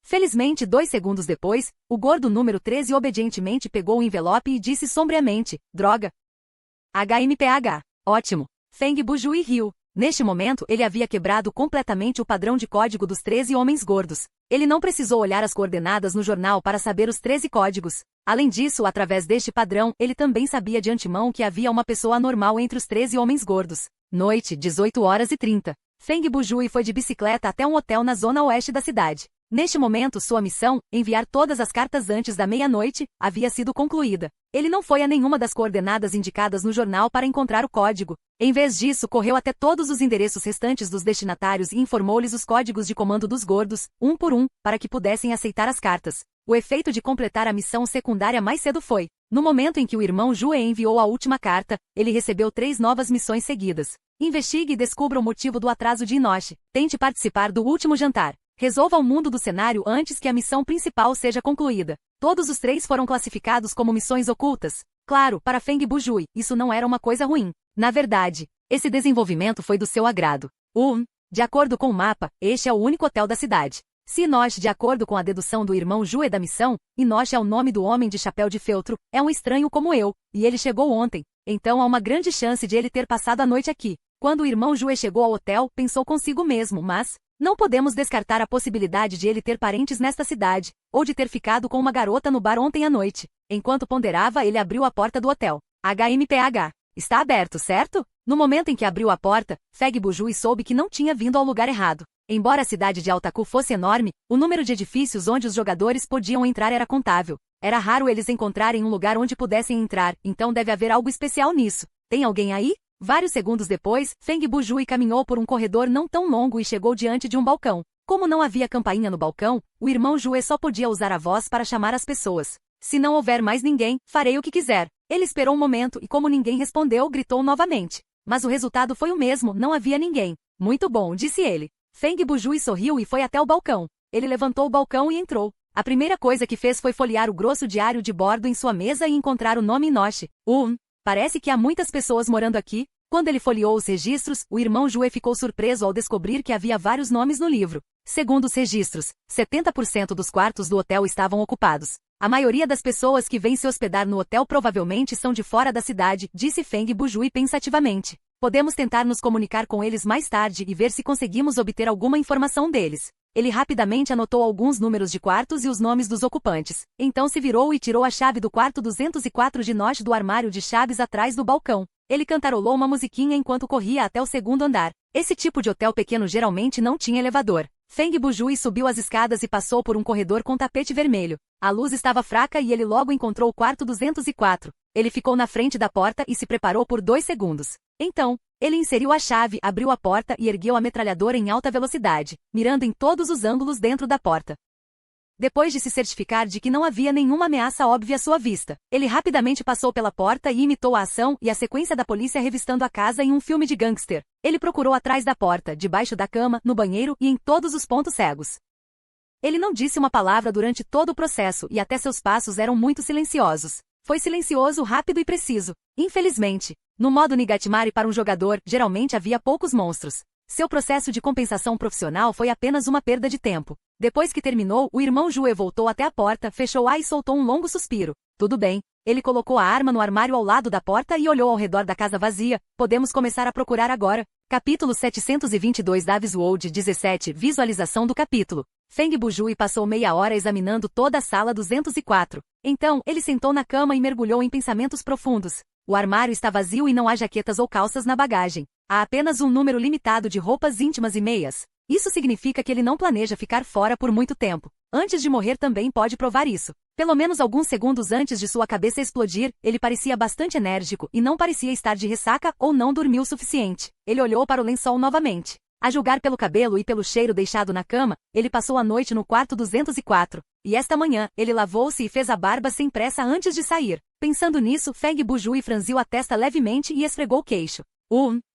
Felizmente, 2 segundos depois, o gordo número 13 obedientemente pegou o envelope e disse sombriamente: droga. HMPH. Ótimo. Feng Bujui riu. Neste momento, ele havia quebrado completamente o padrão de código dos 13 homens gordos. Ele não precisou olhar as coordenadas no jornal para saber os 13 códigos. Além disso, através deste padrão, ele também sabia de antemão que havia uma pessoa anormal entre os 13 homens gordos. Noite, 18 horas e 30. Feng Bujui foi de bicicleta até um hotel na zona oeste da cidade. Neste momento, sua missão, enviar todas as cartas antes da meia-noite, havia sido concluída. Ele não foi a nenhuma das coordenadas indicadas no jornal para encontrar o código. Em vez disso, correu até todos os endereços restantes dos destinatários e informou-lhes os códigos de comando dos gordos, um por um, para que pudessem aceitar as cartas. O efeito de completar a missão secundária mais cedo foi: no momento em que o irmão Jue enviou a última carta, ele recebeu 3 novas missões seguidas. Investigue e descubra o motivo do atraso de Inoshi. Tente participar do último jantar. Resolva o mundo do cenário antes que a missão principal seja concluída. Todos os 3 foram classificados como missões ocultas. Claro, para Feng Bujui, isso não era uma coisa ruim. Na verdade, esse desenvolvimento foi do seu agrado. De acordo com o mapa, este é o único hotel da cidade. Se Inoshi, de acordo com a dedução do irmão Jue da missão, Inoshi é o nome do homem de chapéu de feltro, é um estranho como eu, e ele chegou ontem. Então há uma grande chance de ele ter passado a noite aqui. Quando o irmão Jue chegou ao hotel, pensou consigo mesmo, mas não podemos descartar a possibilidade de ele ter parentes nesta cidade, ou de ter ficado com uma garota no bar ontem à noite. Enquanto ponderava, ele abriu a porta do hotel. HMPH. Está aberto, certo? No momento em que abriu a porta, Feng Bujui soube que não tinha vindo ao lugar errado. Embora a cidade de Altaku fosse enorme, o número de edifícios onde os jogadores podiam entrar era contável. Era raro eles encontrarem um lugar onde pudessem entrar, então deve haver algo especial nisso. Tem alguém aí? Vários segundos depois, Feng Bujui caminhou por um corredor não tão longo e chegou diante de um balcão. Como não havia campainha no balcão, o irmão Jue só podia usar a voz para chamar as pessoas. Se não houver mais ninguém, farei o que quiser. Ele esperou um momento e, como ninguém respondeu, gritou novamente. Mas o resultado foi o mesmo, não havia ninguém. Muito bom, disse ele. Feng Bujui sorriu e foi até o balcão. Ele levantou o balcão e entrou. A primeira coisa que fez foi folhear o grosso diário de bordo em sua mesa e encontrar o nome Inoshi. Parece que há muitas pessoas morando aqui. Quando ele folheou os registros, o irmão Jue ficou surpreso ao descobrir que havia vários nomes no livro. Segundo os registros, 70% dos quartos do hotel estavam ocupados. A maioria das pessoas que vêm se hospedar no hotel provavelmente são de fora da cidade, disse Feng Bujui pensativamente. Podemos tentar nos comunicar com eles mais tarde e ver se conseguimos obter alguma informação deles. Ele rapidamente anotou alguns números de quartos e os nomes dos ocupantes. Então se virou e tirou a chave do quarto 204 de noite do armário de chaves atrás do balcão. Ele cantarolou uma musiquinha enquanto corria até o segundo andar. Esse tipo de hotel pequeno geralmente não tinha elevador. Feng Bujui subiu as escadas e passou por um corredor com tapete vermelho. A luz estava fraca e ele logo encontrou o quarto 204. Ele ficou na frente da porta e se preparou por 2 segundos. Então, ele inseriu a chave, abriu a porta e ergueu a metralhadora em alta velocidade, mirando em todos os ângulos dentro da porta. Depois de se certificar de que não havia nenhuma ameaça óbvia à sua vista, ele rapidamente passou pela porta e imitou a ação e a sequência da polícia revistando a casa em um filme de gangster. Ele procurou atrás da porta, debaixo da cama, no banheiro e em todos os pontos cegos. Ele não disse uma palavra durante todo o processo e até seus passos eram muito silenciosos. Foi silencioso, rápido e preciso. Infelizmente, no modo Nigatimari para um jogador, geralmente havia poucos monstros. Seu processo de compensação profissional foi apenas uma perda de tempo. Depois que terminou, o irmão Jue voltou até a porta, fechou-a e soltou um longo suspiro. Tudo bem. Ele colocou a arma no armário ao lado da porta e olhou ao redor da casa vazia. Podemos começar a procurar agora. Capítulo 722 Davis World 17 Visualização do capítulo. Feng Bujui passou meia hora examinando toda a sala 204. Então, ele sentou na cama e mergulhou em pensamentos profundos. O armário está vazio e não há jaquetas ou calças na bagagem. Há apenas um número limitado de roupas íntimas e meias. Isso significa que ele não planeja ficar fora por muito tempo. Antes de morrer também pode provar isso. Pelo menos alguns segundos antes de sua cabeça explodir, ele parecia bastante enérgico e não parecia estar de ressaca ou não dormiu o suficiente. Ele olhou para o lençol novamente. A julgar pelo cabelo e pelo cheiro deixado na cama, ele passou a noite no quarto 204. E esta manhã, ele lavou-se e fez a barba sem pressa antes de sair. Pensando nisso, Feng Bujui franziu a testa levemente e esfregou o queixo.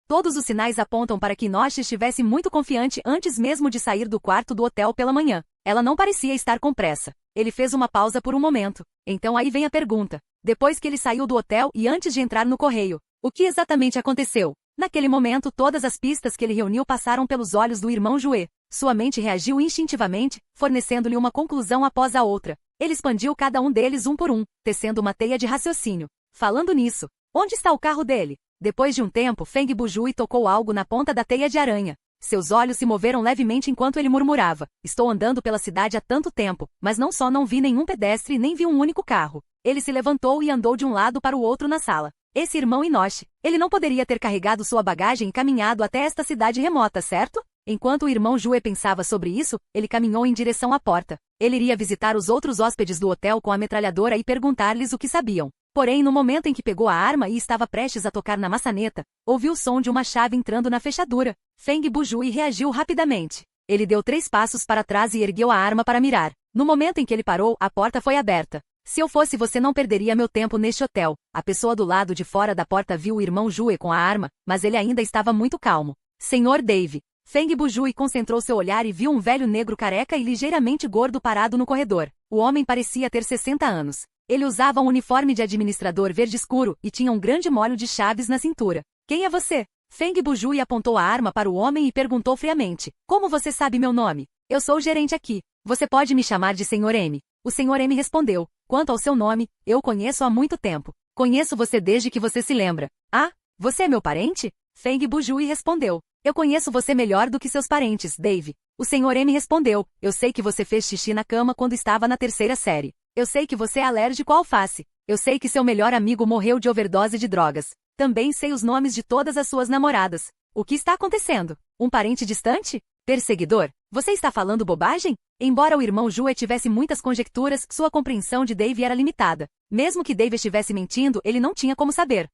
Todos os sinais apontam para que Inoshi estivesse muito confiante antes mesmo de sair do quarto do hotel pela manhã. Ela não parecia estar com pressa. Ele fez uma pausa por um momento. Então aí vem a pergunta. Depois que ele saiu do hotel e antes de entrar no correio, o que exatamente aconteceu? Naquele momento todas as pistas que ele reuniu passaram pelos olhos do irmão Jue. Sua mente reagiu instintivamente, fornecendo-lhe uma conclusão após a outra. Ele expandiu cada um deles um por um, tecendo uma teia de raciocínio. Falando nisso, onde está o carro dele? Depois de um tempo, Feng Bujui tocou algo na ponta da teia de aranha. Seus olhos se moveram levemente enquanto ele murmurava. Estou andando pela cidade há tanto tempo, mas não vi nenhum pedestre nem vi um único carro. Ele se levantou e andou de um lado para o outro na sala. Esse irmão Inoshi, ele não poderia ter carregado sua bagagem e caminhado até esta cidade remota, certo? Enquanto o irmão Jue pensava sobre isso, ele caminhou em direção à porta. Ele iria visitar os outros hóspedes do hotel com a metralhadora e perguntar-lhes o que sabiam. Porém, no momento em que pegou a arma e estava prestes a tocar na maçaneta, ouviu o som de uma chave entrando na fechadura. Feng Bujui reagiu rapidamente. Ele deu 3 passos para trás e ergueu a arma para mirar. No momento em que ele parou, a porta foi aberta. Se eu fosse você não perderia meu tempo neste hotel. A pessoa do lado de fora da porta viu o irmão Jue com a arma, mas ele ainda estava muito calmo. Senhor Dave. Feng Bujui concentrou seu olhar e viu um velho negro careca e ligeiramente gordo parado no corredor. O homem parecia ter 60 anos. Ele usava um uniforme de administrador verde escuro e tinha um grande molho de chaves na cintura. Quem é você? Feng Bujui apontou a arma para o homem e perguntou friamente. Como você sabe meu nome? Eu sou o gerente aqui. Você pode me chamar de Sr. M. O Sr. M respondeu. Quanto ao seu nome, eu o conheço há muito tempo. Conheço você desde que você se lembra. Ah, você é meu parente? Feng Bujui respondeu. Eu conheço você melhor do que seus parentes, Dave. O Sr. M respondeu. Eu sei que você fez xixi na cama quando estava na 3ª série. Eu sei que você é alérgico à alface. Eu sei que seu melhor amigo morreu de overdose de drogas. Também sei os nomes de todas as suas namoradas. O que está acontecendo? Um parente distante? Perseguidor? Você está falando bobagem? Embora o irmão Jue tivesse muitas conjecturas, sua compreensão de Dave era limitada. Mesmo que Dave estivesse mentindo, ele não tinha como saber.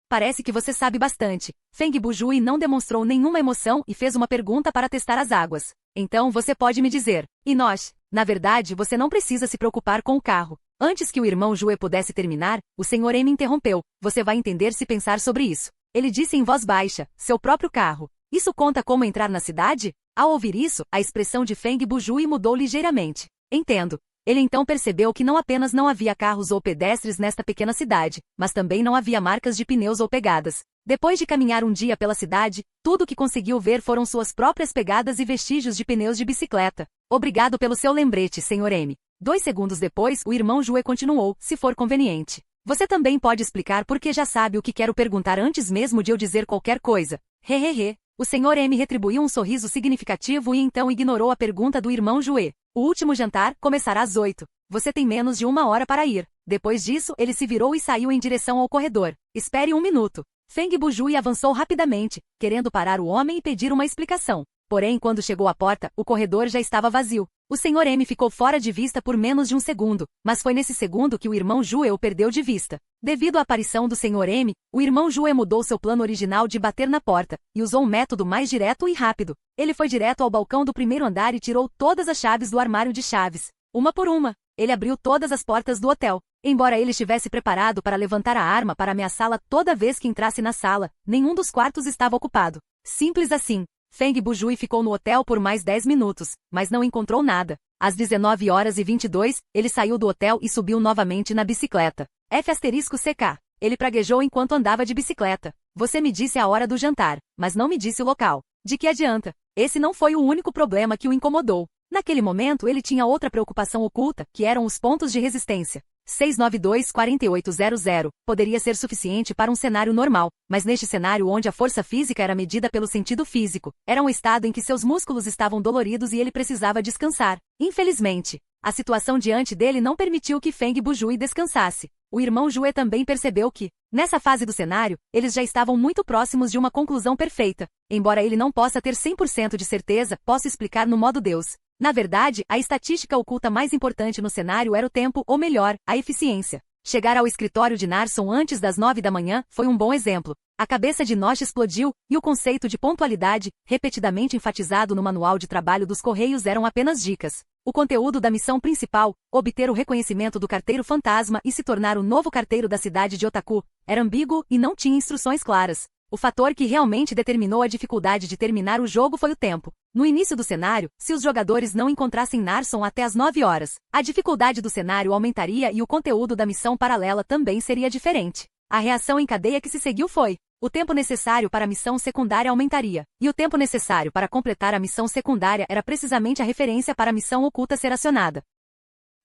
Parece que você sabe bastante. Feng Bujui não demonstrou nenhuma emoção e fez uma pergunta para testar as águas. Então você pode me dizer. Inoshi, na verdade você não precisa se preocupar com o carro. Antes que o irmão Jue pudesse terminar, o Sr. M interrompeu. Você vai entender se pensar sobre isso. Ele disse em voz baixa, seu próprio carro. Isso conta como entrar na cidade? Ao ouvir isso, a expressão de Feng Bujui mudou ligeiramente. Entendo. Ele então percebeu que não apenas não havia carros ou pedestres nesta pequena cidade, mas também não havia marcas de pneus ou pegadas. Depois de caminhar um dia pela cidade, tudo o que conseguiu ver foram suas próprias pegadas e vestígios de pneus de bicicleta. Obrigado pelo seu lembrete, Sr. M. 2 segundos depois, o irmão Jue continuou, se for conveniente. Você também pode explicar por que já sabe o que quero perguntar antes mesmo de eu dizer qualquer coisa. Hehehe. O Sr. M retribuiu um sorriso significativo e então ignorou a pergunta do irmão Jue. O último jantar começará às 8. Você tem menos de 1 hora para ir. Depois disso, ele se virou e saiu em direção ao corredor. Espere 1 minuto. Feng Bujui avançou rapidamente, querendo parar o homem e pedir uma explicação. Porém, quando chegou à porta, o corredor já estava vazio. O Sr. M ficou fora de vista por menos de 1 segundo, mas foi nesse segundo que o irmão Jue o perdeu de vista. Devido à aparição do Sr. M, o irmão Jue mudou seu plano original de bater na porta, e usou um método mais direto e rápido. Ele foi direto ao balcão do primeiro andar e tirou todas as chaves do armário de chaves. Uma por uma, ele abriu todas as portas do hotel. Embora ele estivesse preparado para levantar a arma para ameaçá-la toda vez que entrasse na sala, nenhum dos quartos estava ocupado. Simples assim. Feng Bujui ficou no hotel por mais 10 minutos, mas não encontrou nada. Às 19h22, ele saiu do hotel e subiu novamente na bicicleta. F***CK. Ele praguejou enquanto andava de bicicleta. Você me disse a hora do jantar, mas não me disse o local. De que adianta? Esse não foi o único problema que o incomodou. Naquele momento ele tinha outra preocupação oculta, que eram os pontos de resistência. 692-4800 poderia ser suficiente para um cenário normal, mas neste cenário onde a força física era medida pelo sentido físico, era um estado em que seus músculos estavam doloridos e ele precisava descansar. Infelizmente, a situação diante dele não permitiu que Feng Bujui descansasse. O irmão Jue também percebeu que, nessa fase do cenário, eles já estavam muito próximos de uma conclusão perfeita. Embora ele não possa ter 100% de certeza, posso explicar no modo Deus. Na verdade, a estatística oculta mais importante no cenário era o tempo, ou melhor, a eficiência. Chegar ao escritório de Narson antes das 9 da manhã foi um bom exemplo. A cabeça de Nosh explodiu, e o conceito de pontualidade, repetidamente enfatizado no manual de trabalho dos Correios, eram apenas dicas. O conteúdo da missão principal, obter o reconhecimento do carteiro fantasma e se tornar o novo carteiro da cidade de Otaku, era ambíguo e não tinha instruções claras. O fator que realmente determinou a dificuldade de terminar o jogo foi o tempo. No início do cenário, se os jogadores não encontrassem Narson até as 9 horas, a dificuldade do cenário aumentaria e o conteúdo da missão paralela também seria diferente. A reação em cadeia que se seguiu foi: o tempo necessário para a missão secundária aumentaria, e o tempo necessário para completar a missão secundária era precisamente a referência para a missão oculta ser acionada.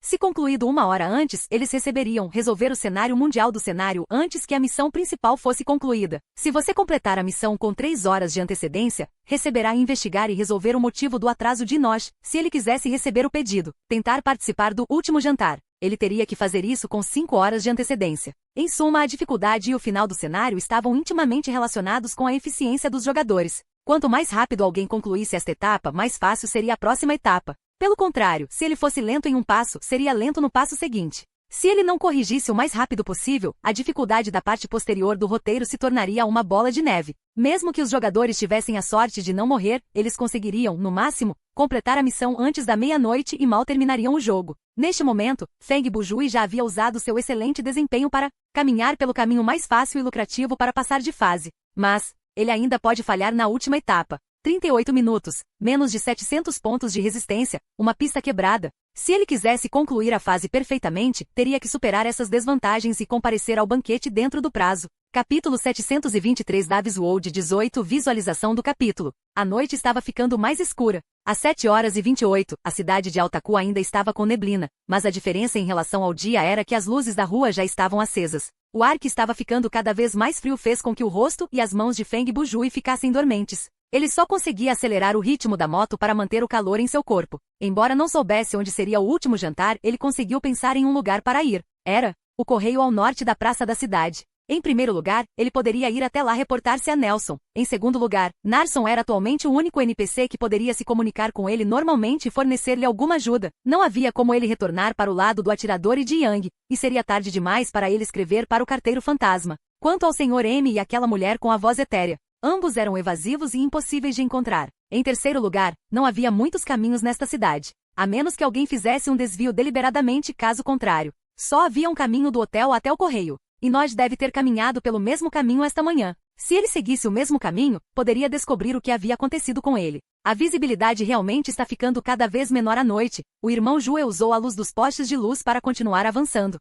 Se concluído 1 hora antes, eles receberiam resolver o cenário mundial do cenário antes que a missão principal fosse concluída. Se você completar a missão com 3 horas de antecedência, receberá investigar e resolver o motivo do atraso de Nosh, se ele quisesse receber o pedido. Tentar participar do último jantar. Ele teria que fazer isso com 5 horas de antecedência. Em suma, a dificuldade e o final do cenário estavam intimamente relacionados com a eficiência dos jogadores. Quanto mais rápido alguém concluísse esta etapa, mais fácil seria a próxima etapa. Pelo contrário, se ele fosse lento em um passo, seria lento no passo seguinte. Se ele não corrigisse o mais rápido possível, a dificuldade da parte posterior do roteiro se tornaria uma bola de neve. Mesmo que os jogadores tivessem a sorte de não morrer, eles conseguiriam, no máximo, completar a missão antes da meia-noite e mal terminariam o jogo. Neste momento, Feng Bujui já havia usado seu excelente desempenho para caminhar pelo caminho mais fácil e lucrativo para passar de fase. Mas ele ainda pode falhar na última etapa. 38 minutos, menos de 700 pontos de resistência, uma pista quebrada. Se ele quisesse concluir a fase perfeitamente, teria que superar essas desvantagens e comparecer ao banquete dentro do prazo. Capítulo 723 Davis World 18 Visualização do capítulo. A noite estava ficando mais escura. Às 7h28, a cidade de Otaku ainda estava com neblina, mas a diferença em relação ao dia era que as luzes da rua já estavam acesas. O ar que estava ficando cada vez mais frio fez com que o rosto e as mãos de Feng Bujui ficassem dormentes. Ele só conseguia acelerar o ritmo da moto para manter o calor em seu corpo. Embora não soubesse onde seria o último jantar, ele conseguiu pensar em um lugar para ir. Era o correio ao norte da praça da cidade. Em primeiro lugar, ele poderia ir até lá reportar-se a Nelson. Em segundo lugar, Narson era atualmente o único NPC que poderia se comunicar com ele normalmente e fornecer-lhe alguma ajuda. Não havia como ele retornar para o lado do atirador e de Yang, e seria tarde demais para ele escrever para o carteiro fantasma. Quanto ao Sr. M e aquela mulher com a voz etérea, ambos eram evasivos e impossíveis de encontrar. Em terceiro lugar, não havia muitos caminhos nesta cidade, a menos que alguém fizesse um desvio deliberadamente, caso contrário. Só havia um caminho do hotel até o correio, e nós deve ter caminhado pelo mesmo caminho esta manhã. Se ele seguisse o mesmo caminho, poderia descobrir o que havia acontecido com ele. A visibilidade realmente está ficando cada vez menor à noite. O irmão Jue usou a luz dos postes de luz para continuar avançando.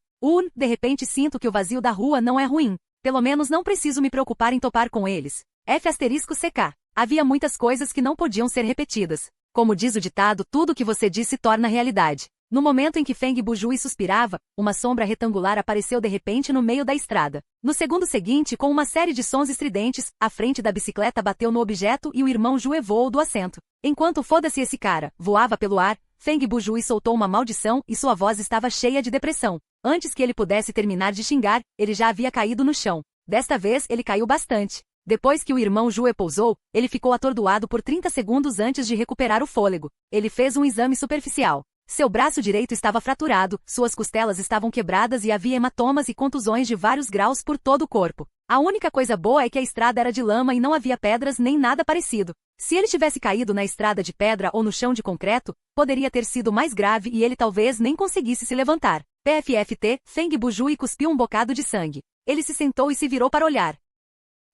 De repente sinto que o vazio da rua não é ruim. Pelo menos não preciso me preocupar em topar com eles. F***CK. Havia muitas coisas que não podiam ser repetidas. Como diz o ditado, tudo que você diz se torna realidade. No momento em que Feng Bujui suspirava, uma sombra retangular apareceu de repente no meio da estrada. No segundo seguinte, com uma série de sons estridentes, a frente da bicicleta bateu no objeto e o irmão Jue voou do assento. Enquanto foda-se esse cara voava pelo ar, Feng Bujui soltou uma maldição e sua voz estava cheia de depressão. Antes que ele pudesse terminar de xingar, ele já havia caído no chão. Desta vez, ele caiu bastante. Depois que o irmão Jue pousou, ele ficou atordoado por 30 segundos antes de recuperar o fôlego. Ele fez um exame superficial. Seu braço direito estava fraturado, suas costelas estavam quebradas e havia hematomas e contusões de vários graus por todo o corpo. A única coisa boa é que a estrada era de lama e não havia pedras nem nada parecido. Se ele tivesse caído na estrada de pedra ou no chão de concreto, poderia ter sido mais grave e ele talvez nem conseguisse se levantar. PFFT, Feng Bujui cuspiu um bocado de sangue. Ele se sentou e se virou para olhar.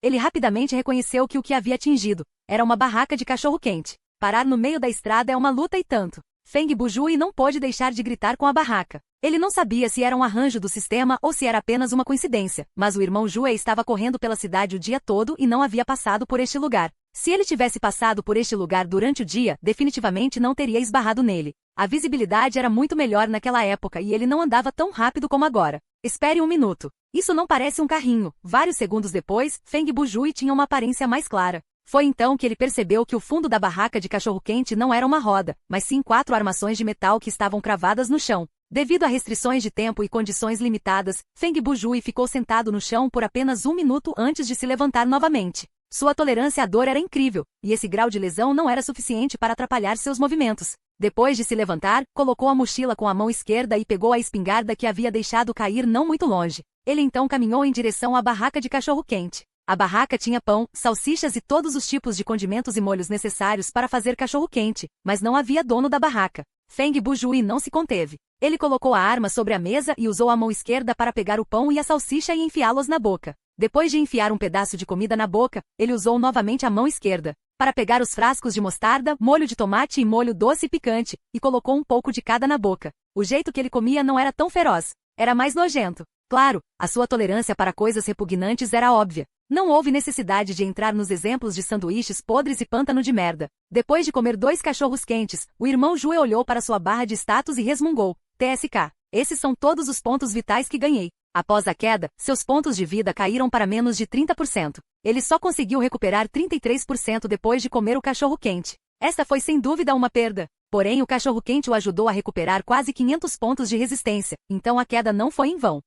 Ele rapidamente reconheceu que o que havia atingido era uma barraca de cachorro-quente. Parar no meio da estrada é uma luta e tanto. Feng Bujui não pôde deixar de gritar com a barraca. Ele não sabia se era um arranjo do sistema ou se era apenas uma coincidência, mas o irmão Jue estava correndo pela cidade o dia todo e não havia passado por este lugar. Se ele tivesse passado por este lugar durante o dia, definitivamente não teria esbarrado nele. A visibilidade era muito melhor naquela época e ele não andava tão rápido como agora. Espere um minuto. Isso não parece um carrinho. Vários segundos depois, Feng Bujui tinha uma aparência mais clara. Foi então que ele percebeu que o fundo da barraca de cachorro-quente não era uma roda, mas sim 4 armações de metal que estavam cravadas no chão. Devido a restrições de tempo e condições limitadas, Feng Bujui ficou sentado no chão por apenas 1 minuto antes de se levantar novamente. Sua tolerância à dor era incrível, e esse grau de lesão não era suficiente para atrapalhar seus movimentos. Depois de se levantar, colocou a mochila com a mão esquerda e pegou a espingarda que havia deixado cair não muito longe. Ele então caminhou em direção à barraca de cachorro-quente. A barraca tinha pão, salsichas e todos os tipos de condimentos e molhos necessários para fazer cachorro-quente, mas não havia dono da barraca. Feng Bujui não se conteve. Ele colocou a arma sobre a mesa e usou a mão esquerda para pegar o pão e a salsicha e enfiá-los na boca. Depois de enfiar um pedaço de comida na boca, ele usou novamente a mão esquerda para pegar os frascos de mostarda, molho de tomate e molho doce e picante, e colocou um pouco de cada na boca. O jeito que ele comia não era tão feroz. Era mais nojento. Claro, a sua tolerância para coisas repugnantes era óbvia. Não houve necessidade de entrar nos exemplos de sanduíches podres e pântano de merda. Depois de comer 2 cachorros quentes, o irmão Jue olhou para sua barra de status e resmungou. TSK. Esses são todos os pontos vitais que ganhei. Após a queda, seus pontos de vida caíram para menos de 30%. Ele só conseguiu recuperar 33% depois de comer o cachorro-quente. Esta foi sem dúvida uma perda. Porém, o cachorro-quente o ajudou a recuperar quase 500 pontos de resistência, então a queda não foi em vão.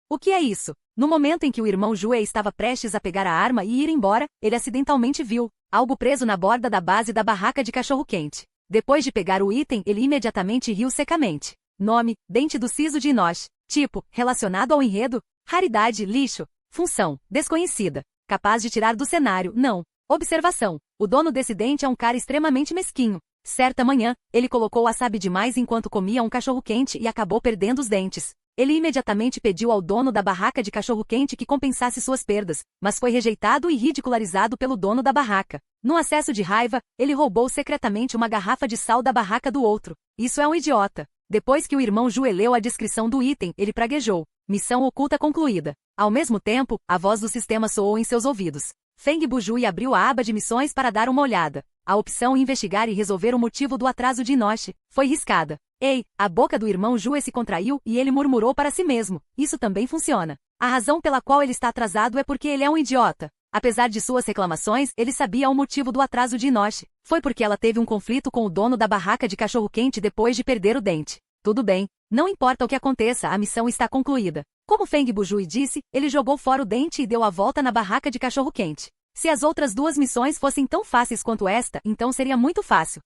O que é isso? No momento em que o irmão Jue estava prestes a pegar a arma e ir embora, ele acidentalmente viu algo preso na borda da base da barraca de cachorro-quente. Depois de pegar o item, ele imediatamente riu secamente. Nome, dente do siso de Inosh. Tipo, relacionado ao enredo. Raridade, lixo. Função, desconhecida. Capaz de tirar do cenário, não. Observação, o dono desse dente é um cara extremamente mesquinho. Certa manhã, ele colocou wasabi demais enquanto comia um cachorro-quente e acabou perdendo os dentes. Ele imediatamente pediu ao dono da barraca de cachorro-quente que compensasse suas perdas, mas foi rejeitado e ridicularizado pelo dono da barraca. Num acesso de raiva, ele roubou secretamente uma garrafa de sal da barraca do outro. Isso é um idiota. Depois que o irmão Jue leu a descrição do item, ele praguejou. Missão oculta concluída. Ao mesmo tempo, a voz do sistema soou em seus ouvidos. Feng Bujui abriu a aba de missões para dar uma olhada. A opção investigar e resolver o motivo do atraso de Inosh foi riscada. Ei, a boca do irmão Jue se contraiu e ele murmurou para si mesmo. Isso também funciona. A razão pela qual ele está atrasado é porque ele é um idiota. Apesar de suas reclamações, ele sabia o motivo do atraso de Inosh. Foi porque ela teve um conflito com o dono da barraca de cachorro-quente depois de perder o dente. Tudo bem. Não importa o que aconteça, a missão está concluída. Como Feng Bujui disse, ele jogou fora o dente e deu a volta na barraca de cachorro-quente. Se as outras 2 missões fossem tão fáceis quanto esta, então seria muito fácil.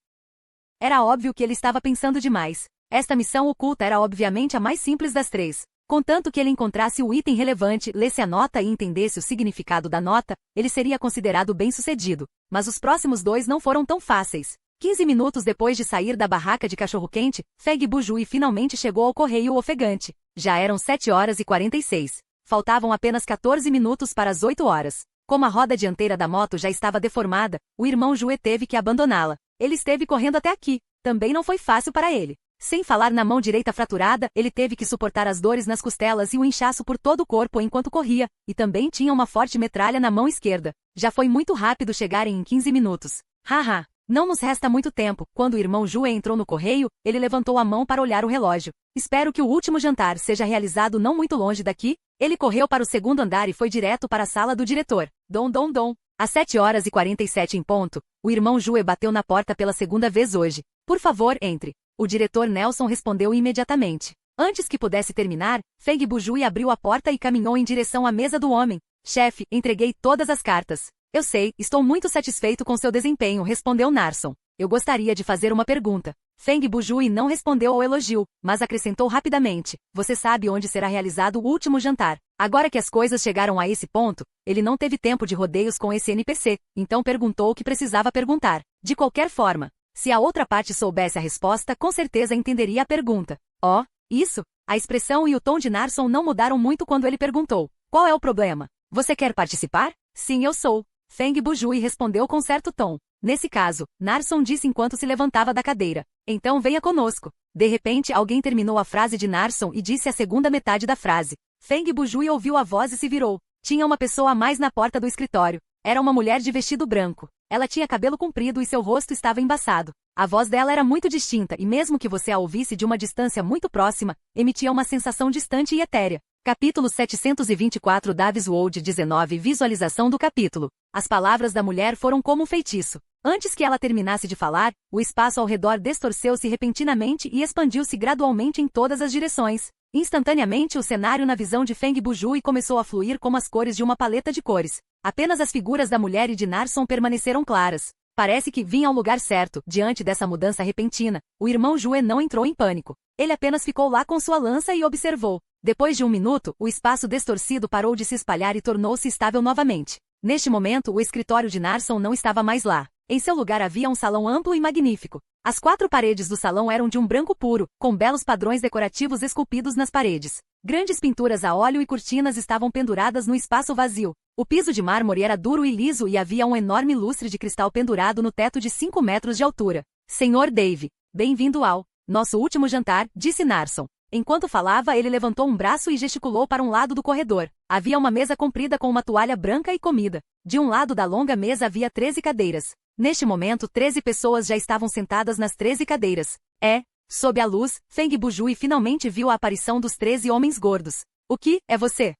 Era óbvio que ele estava pensando demais. Esta missão oculta era obviamente a mais simples das 3. Contanto que ele encontrasse o item relevante, lesse a nota e entendesse o significado da nota, ele seria considerado bem-sucedido. Mas os próximos 2 não foram tão fáceis. 15 minutos depois de sair da barraca de cachorro-quente, Feng Bujui finalmente chegou ao correio ofegante. Já eram 7h46. Faltavam apenas 14 minutos para as 8 horas. Como a roda dianteira da moto já estava deformada, o irmão Jue teve que abandoná-la. Ele esteve correndo até aqui. Também não foi fácil para ele. Sem falar na mão direita fraturada, ele teve que suportar as dores nas costelas e o inchaço por todo o corpo enquanto corria, e também tinha uma forte metralha na mão esquerda. Já foi muito rápido chegarem em 15 minutos. Haha. Não nos resta muito tempo. Quando o irmão Jue entrou no correio, ele levantou a mão para olhar o relógio. Espero que o último jantar seja realizado não muito longe daqui. Ele correu para o segundo andar e foi direto para a sala do diretor. Dom, dom, dom. Às 7h47 em ponto, o irmão Jue bateu na porta pela segunda vez hoje. Por favor, entre. O diretor Nelson respondeu imediatamente. Antes que pudesse terminar, Feng Bujui abriu a porta e caminhou em direção à mesa do homem. Chefe, entreguei todas as cartas. Eu sei, estou muito satisfeito com seu desempenho, respondeu Narson. Eu gostaria de fazer uma pergunta. Feng Bujui não respondeu ao elogio, mas acrescentou rapidamente. Você sabe onde será realizado o último jantar. Agora que as coisas chegaram a esse ponto, ele não teve tempo de rodeios com esse NPC, então perguntou o que precisava perguntar. De qualquer forma, se a outra parte soubesse a resposta, com certeza entenderia a pergunta. Oh, isso? A expressão e o tom de Narson não mudaram muito quando ele perguntou. Qual é o problema? Você quer participar? Sim, eu sou. Feng Bujui respondeu com certo tom. Nesse caso, Narson disse enquanto se levantava da cadeira. Então venha conosco. De repente, alguém terminou a frase de Narson e disse a segunda metade da frase. Feng Bujui ouviu a voz e se virou. Tinha uma pessoa a mais na porta do escritório. Era uma mulher de vestido branco. Ela tinha cabelo comprido e seu rosto estava embaçado. A voz dela era muito distinta e mesmo que você a ouvisse de uma distância muito próxima, emitia uma sensação distante e etérea. Capítulo 724 Davis Wold 19 Visualização do capítulo. As palavras da mulher foram como um feitiço. Antes que ela terminasse de falar, o espaço ao redor distorceu-se repentinamente e expandiu-se gradualmente em todas as direções. Instantaneamente o cenário na visão de Feng Bujui começou a fluir como as cores de uma paleta de cores. Apenas as figuras da mulher e de Narson permaneceram claras. Parece que vinha ao lugar certo. Diante dessa mudança repentina, o irmão Jue não entrou em pânico. Ele apenas ficou lá com sua lança e observou. Depois de um minuto, o espaço distorcido parou de se espalhar e tornou-se estável novamente. Neste momento, o escritório de Narson não estava mais lá. Em seu lugar havia um salão amplo e magnífico. As 4 paredes do salão eram de um branco puro, com belos padrões decorativos esculpidos nas paredes. Grandes pinturas a óleo e cortinas estavam penduradas no espaço vazio. O piso de mármore era duro e liso e havia um enorme lustre de cristal pendurado no teto de 5 metros de altura. Senhor Dave, bem-vindo ao nosso último jantar, disse Narson. Enquanto falava, ele levantou um braço e gesticulou para um lado do corredor. Havia uma mesa comprida com uma toalha branca e comida. De um lado da longa mesa havia 13 cadeiras. Neste momento, 13 pessoas já estavam sentadas nas 13 cadeiras. Sob a luz, Feng Bujui finalmente viu a aparição dos 13 homens gordos. O que é você?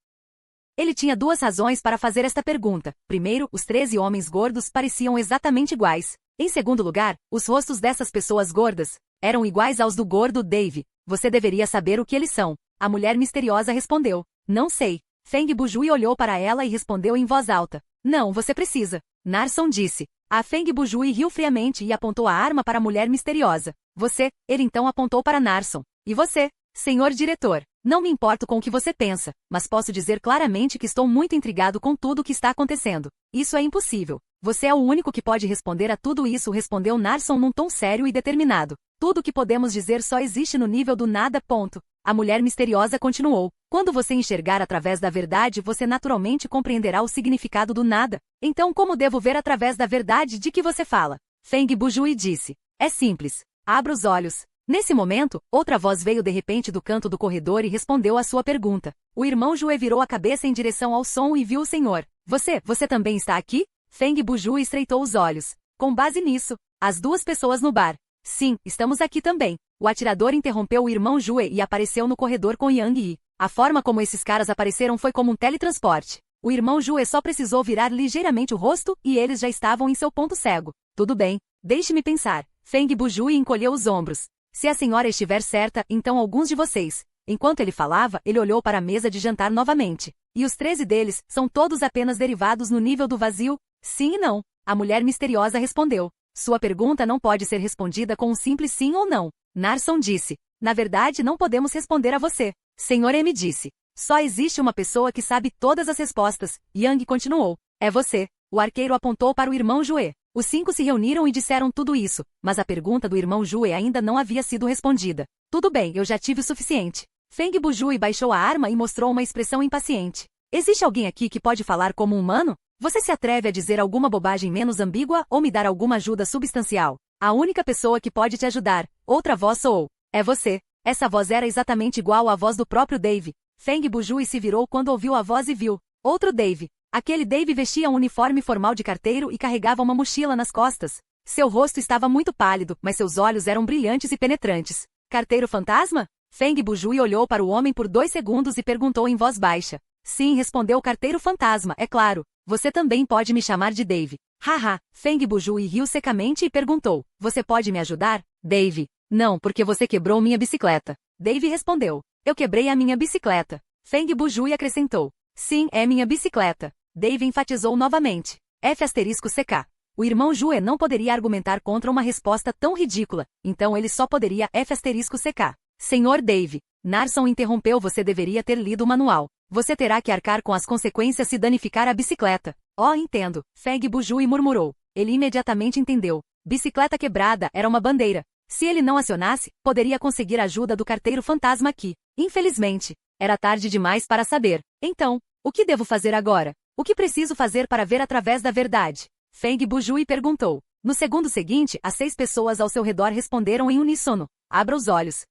Ele tinha 2 razões para fazer esta pergunta. Primeiro, os 13 homens gordos pareciam exatamente iguais. Em segundo lugar, os rostos dessas pessoas gordas eram iguais aos do gordo Dave. Você deveria saber o que eles são. A mulher misteriosa respondeu. Não sei. Feng Bujui olhou para ela e respondeu em voz alta. Não, você precisa. Narson disse. A Feng Bujui riu friamente e apontou a arma para a mulher misteriosa. Você, ele então apontou para Narson. E você, senhor diretor? Não me importo com o que você pensa, mas posso dizer claramente que estou muito intrigado com tudo o que está acontecendo. Isso é impossível. Você é o único que pode responder a tudo isso, respondeu Narson num tom sério e determinado. Tudo o que podemos dizer só existe no nível do nada, ponto. A mulher misteriosa continuou. Quando você enxergar através da verdade, você naturalmente compreenderá o significado do nada. Então como devo ver através da verdade de que você fala? Feng Bujui disse. É simples. Abra os olhos. Nesse momento, outra voz veio de repente do canto do corredor e respondeu à sua pergunta. O irmão Jue virou a cabeça em direção ao som e viu o senhor. Você também está aqui? Feng Bujui estreitou os olhos. Com base nisso, as 2 pessoas no bar. Sim, estamos aqui também. O atirador interrompeu o irmão Jue e apareceu no corredor com Yang Yi. A forma como esses caras apareceram foi como um teletransporte. O irmão Jue só precisou virar ligeiramente o rosto e eles já estavam em seu ponto cego. Tudo bem, deixe-me pensar. Feng Bujui encolheu os ombros. Se a senhora estiver certa, então alguns de vocês. Enquanto ele falava, ele olhou para a mesa de jantar novamente. E os 13 deles são todos apenas derivados no nível do vazio? Sim e não. A mulher misteriosa respondeu. Sua pergunta não pode ser respondida com um simples sim ou não. Narson disse. Na verdade, não podemos responder a você. Senhor M disse. Só existe uma pessoa que sabe todas as respostas. Yang continuou. É você. O arqueiro apontou para o irmão Jue. Os 5 se reuniram e disseram tudo isso, mas a pergunta do irmão Jue ainda não havia sido respondida. Tudo bem, eu já tive o suficiente. Feng Bujui baixou a arma e mostrou uma expressão impaciente. Existe alguém aqui que pode falar como um humano? Você se atreve a dizer alguma bobagem menos ambígua ou me dar alguma ajuda substancial? A única pessoa que pode te ajudar. Outra voz soou. É você. Essa voz era exatamente igual à voz do próprio Dave. Feng Bujui se virou quando ouviu a voz e viu. Outro Dave. Aquele Dave vestia um uniforme formal de carteiro e carregava uma mochila nas costas. Seu rosto estava muito pálido, mas seus olhos eram brilhantes e penetrantes. Carteiro fantasma? Feng Bujui olhou para o homem por 2 segundos e perguntou em voz baixa. Sim, respondeu o carteiro fantasma, é claro. Você também pode me chamar de Dave. Haha, Feng Bujui riu secamente e perguntou. Você pode me ajudar, Dave? Não, porque você quebrou minha bicicleta. Dave respondeu. Eu quebrei a minha bicicleta. Feng Bujui acrescentou. Sim, é minha bicicleta. Dave enfatizou novamente. F***CK. O irmão Jue não poderia argumentar contra uma resposta tão ridícula, então ele só poderia F***CK. Senhor Dave, Narson interrompeu, você deveria ter lido o manual. Você terá que arcar com as consequências se danificar a bicicleta. Oh, entendo, Feng Bujui murmurou. Ele imediatamente entendeu. Bicicleta quebrada era uma bandeira. Se ele não acionasse, poderia conseguir a ajuda do carteiro fantasma aqui. Infelizmente, era tarde demais para saber. Então, o que devo fazer agora? O que preciso fazer para ver através da verdade? Feng Bujui perguntou. No segundo seguinte, as 6 pessoas ao seu redor responderam em uníssono. Abra os olhos.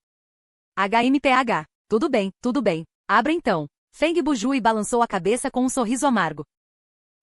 HMPH. Tudo bem. Abra então. Feng Bujui balançou a cabeça com um sorriso amargo.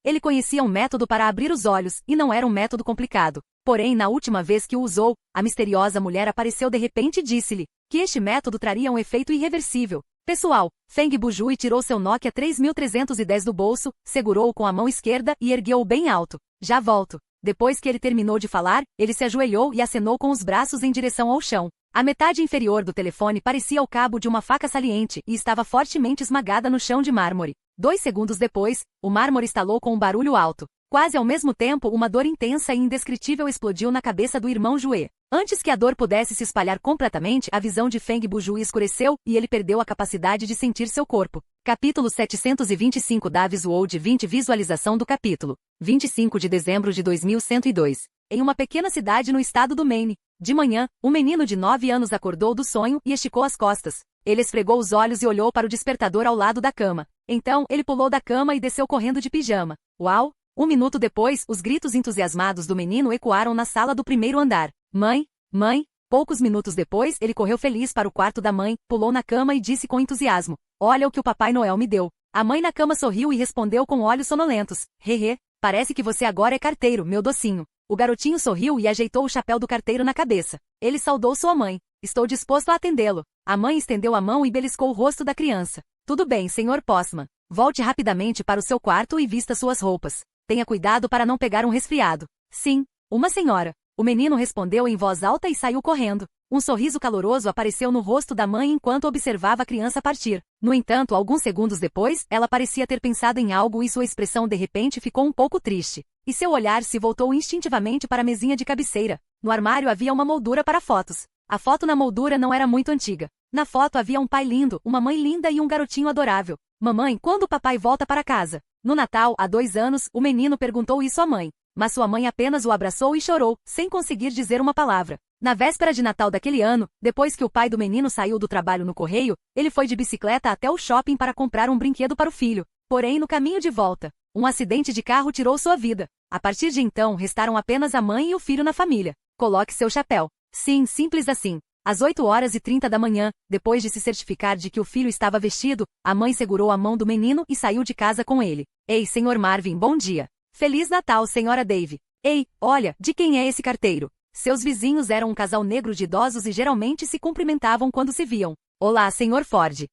Ele conhecia um método para abrir os olhos, e não era um método complicado. Porém, na última vez que o usou, a misteriosa mulher apareceu de repente e disse-lhe que este método traria um efeito irreversível. Pessoal, Feng Bujui tirou seu Nokia 3310 do bolso, segurou-o com a mão esquerda e ergueu-o bem alto. Já volto. Depois que ele terminou de falar, ele se ajoelhou e acenou com os braços em direção ao chão. A metade inferior do telefone parecia o cabo de uma faca saliente e estava fortemente esmagada no chão de mármore. 2 segundos depois, o mármore estalou com um barulho alto. Quase ao mesmo tempo, uma dor intensa e indescritível explodiu na cabeça do irmão Jue. Antes que a dor pudesse se espalhar completamente, a visão de Feng Bujui escureceu e ele perdeu a capacidade de sentir seu corpo. Capítulo 725 Davis World 20 Visualização do capítulo. 25 de dezembro de 2102. Em uma pequena cidade no estado do Maine. De manhã, um menino de 9 anos acordou do sonho e esticou as costas. Ele esfregou os olhos e olhou para o despertador ao lado da cama. Então, ele pulou da cama e desceu correndo de pijama. Uau! 1 minuto depois, os gritos entusiasmados do menino ecoaram na sala do primeiro andar. Mãe! Mãe! Poucos minutos depois, ele correu feliz para o quarto da mãe, pulou na cama e disse com entusiasmo. Olha o que o Papai Noel me deu. A mãe na cama sorriu e respondeu com olhos sonolentos. Hehe, parece que você agora é carteiro, meu docinho. O garotinho sorriu e ajeitou o chapéu do carteiro na cabeça. Ele saudou sua mãe. Estou disposto a atendê-lo. A mãe estendeu a mão e beliscou o rosto da criança. Tudo bem, Sr. Postman. Volte rapidamente para o seu quarto e vista suas roupas. Tenha cuidado para não pegar um resfriado. Sim, uma senhora. O menino respondeu em voz alta e saiu correndo. Um sorriso caloroso apareceu no rosto da mãe enquanto observava a criança partir. No entanto, alguns segundos depois, ela parecia ter pensado em algo e sua expressão de repente ficou um pouco triste. E seu olhar se voltou instintivamente para a mesinha de cabeceira. No armário havia uma moldura para fotos. A foto na moldura não era muito antiga. Na foto havia um pai lindo, uma mãe linda e um garotinho adorável. Mamãe, quando o papai volta para casa? No Natal, há 2 anos, o menino perguntou isso à mãe. Mas sua mãe apenas o abraçou e chorou, sem conseguir dizer uma palavra. Na véspera de Natal daquele ano, depois que o pai do menino saiu do trabalho no correio, ele foi de bicicleta até o shopping para comprar um brinquedo para o filho. Porém, no caminho de volta, um acidente de carro tirou sua vida. A partir de então, restaram apenas a mãe e o filho na família. Coloque seu chapéu. Sim, simples assim. Às 8h30 da manhã, depois de se certificar de que o filho estava vestido, a mãe segurou a mão do menino e saiu de casa com ele. Ei, Sr. Marvin, bom dia. Feliz Natal, Sra. Dave. Ei, olha, de quem é esse carteiro? Seus vizinhos eram um casal negro de idosos e geralmente se cumprimentavam quando se viam. Olá, Sr. Ford.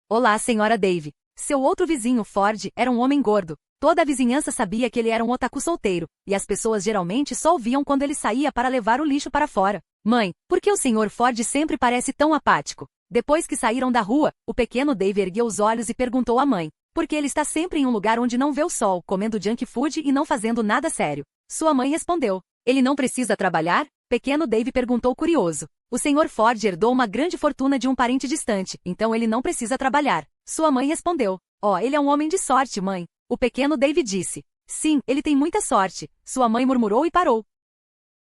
Olá, Sra. Dave. Seu outro vizinho, Ford, era um homem gordo. Toda a vizinhança sabia que ele era um otaku solteiro, e as pessoas geralmente só o viam quando ele saía para levar o lixo para fora. Mãe, por que o Sr. Ford sempre parece tão apático? Depois que saíram da rua, o pequeno Dave ergueu os olhos e perguntou à mãe. Porque ele está sempre em um lugar onde não vê o sol, comendo junk food e não fazendo nada sério. Sua mãe respondeu. Ele não precisa trabalhar? Pequeno Dave perguntou curioso. O Sr. Ford herdou uma grande fortuna de um parente distante, então ele não precisa trabalhar. Sua mãe respondeu. Ele é um homem de sorte, mãe. O pequeno Dave disse. Sim, ele tem muita sorte. Sua mãe murmurou e parou.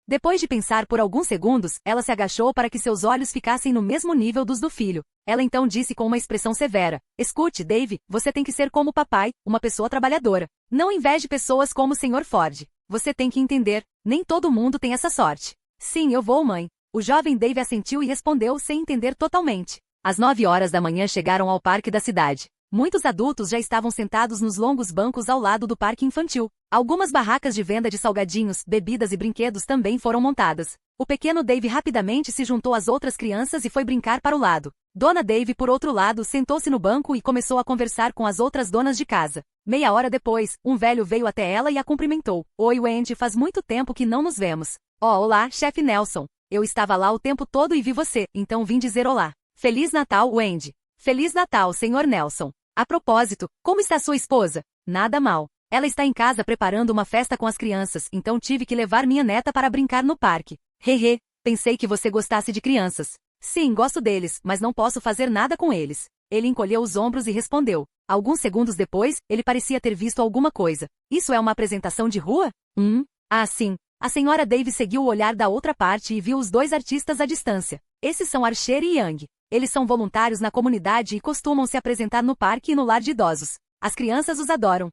Depois de pensar por alguns segundos, ela se agachou para que seus olhos ficassem no mesmo nível dos do filho. Ela então disse com uma expressão severa. Escute, Dave, você tem que ser como o papai, uma pessoa trabalhadora. Não inveje pessoas como o Sr. Ford. Você tem que entender, nem todo mundo tem essa sorte. Sim, eu vou, mãe. O jovem Dave assentiu e respondeu sem entender totalmente. Às 9h da manhã chegaram ao parque da cidade. Muitos adultos já estavam sentados nos longos bancos ao lado do parque infantil. Algumas barracas de venda de salgadinhos, bebidas e brinquedos também foram montadas. O pequeno Dave rapidamente se juntou às outras crianças e foi brincar para o lado. Dona Dave, por outro lado, sentou-se no banco e começou a conversar com as outras donas de casa. Meia hora depois, um velho veio até ela e a cumprimentou. Oi, Wendy, faz muito tempo que não nos vemos. Olá, chefe Nelson. Eu estava lá o tempo todo e vi você, então vim dizer olá. Feliz Natal, Wendy. Feliz Natal, Sr. Nelson. A propósito, como está sua esposa? Nada mal. Ela está em casa preparando uma festa com as crianças, então tive que levar minha neta para brincar no parque. Hehe, pensei que você gostasse de crianças. Sim, gosto deles, mas não posso fazer nada com eles. Ele encolheu os ombros e respondeu. Alguns segundos depois, ele parecia ter visto alguma coisa. Isso é uma apresentação de rua? Ah, sim. A senhora Dave seguiu o olhar da outra parte e viu os dois artistas à distância. Esses são Archer e Young. Eles são voluntários na comunidade e costumam se apresentar no parque e no lar de idosos. As crianças os adoram.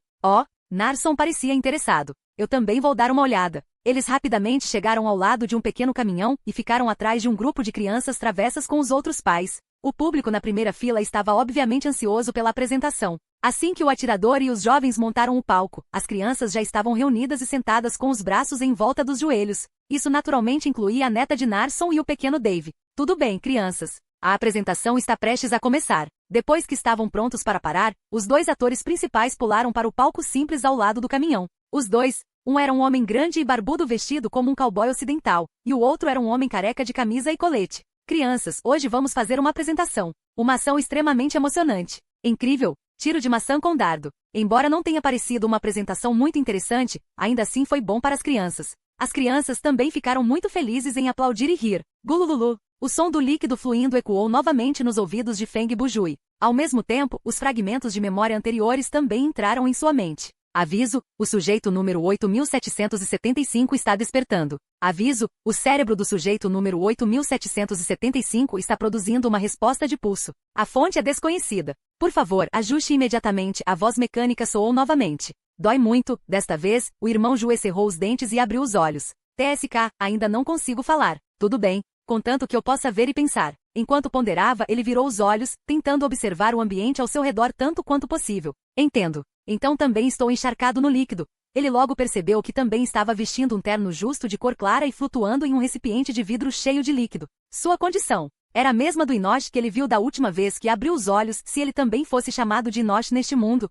Narson parecia interessado. Eu também vou dar uma olhada. Eles rapidamente chegaram ao lado de um pequeno caminhão e ficaram atrás de um grupo de crianças travessas com os outros pais. O público na primeira fila estava obviamente ansioso pela apresentação. Assim que o atirador e os jovens montaram o palco, as crianças já estavam reunidas e sentadas com os braços em volta dos joelhos. Isso naturalmente incluía a neta de Narson e o pequeno Dave. Tudo bem, crianças. A apresentação está prestes a começar. Depois que estavam prontos para parar, os dois atores principais pularam para o palco simples ao lado do caminhão. Os dois, um era um homem grande e barbudo vestido como um cowboy ocidental, e o outro era um homem careca de camisa e colete. Crianças, hoje vamos fazer uma apresentação. Uma ação extremamente emocionante. Incrível! Tiro de maçã com dardo. Embora não tenha parecido uma apresentação muito interessante, ainda assim foi bom para as crianças. As crianças também ficaram muito felizes em aplaudir e rir. Gulululu! O som do líquido fluindo ecoou novamente nos ouvidos de Feng Bujui. Ao mesmo tempo, os fragmentos de memória anteriores também entraram em sua mente. Aviso, o sujeito número 8775 está despertando. Aviso, o cérebro do sujeito número 8775 está produzindo uma resposta de pulso. A fonte é desconhecida. Por favor, ajuste imediatamente. A voz mecânica soou novamente. Dói muito, desta vez, o irmão Ju cerrou os dentes e abriu os olhos. TSK, ainda não consigo falar. Tudo bem, contanto que eu possa ver e pensar. Enquanto ponderava, ele virou os olhos, tentando observar o ambiente ao seu redor tanto quanto possível. Entendo. Então também estou encharcado no líquido. Ele logo percebeu que também estava vestindo um terno justo de cor clara e flutuando em um recipiente de vidro cheio de líquido. Sua condição era a mesma do Enoch que ele viu da última vez que abriu os olhos, se ele também fosse chamado de Enoch neste mundo.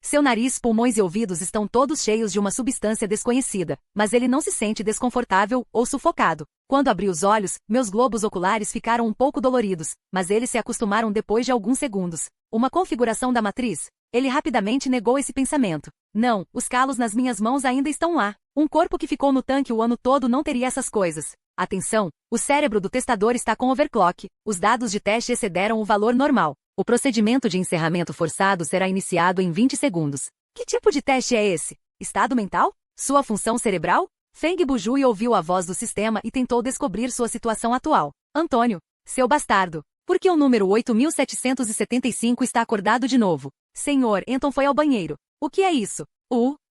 Seu nariz, pulmões e ouvidos estão todos cheios de uma substância desconhecida, mas ele não se sente desconfortável ou sufocado. Quando abri os olhos, meus globos oculares ficaram um pouco doloridos, mas eles se acostumaram depois de alguns segundos. Uma configuração da matriz? Ele rapidamente negou esse pensamento. Não, os calos nas minhas mãos ainda estão lá. Um corpo que ficou no tanque o ano todo não teria essas coisas. Atenção, o cérebro do testador está com overclock. Os dados de teste excederam o valor normal. O procedimento de encerramento forçado será iniciado em 20 segundos. Que tipo de teste é esse? Estado mental? Sua função cerebral? Feng Bujui ouviu a voz do sistema e tentou descobrir sua situação atual. Antônio, seu bastardo. Por que o número 8775 está acordado de novo? Senhor, Anton foi ao banheiro. O que é isso?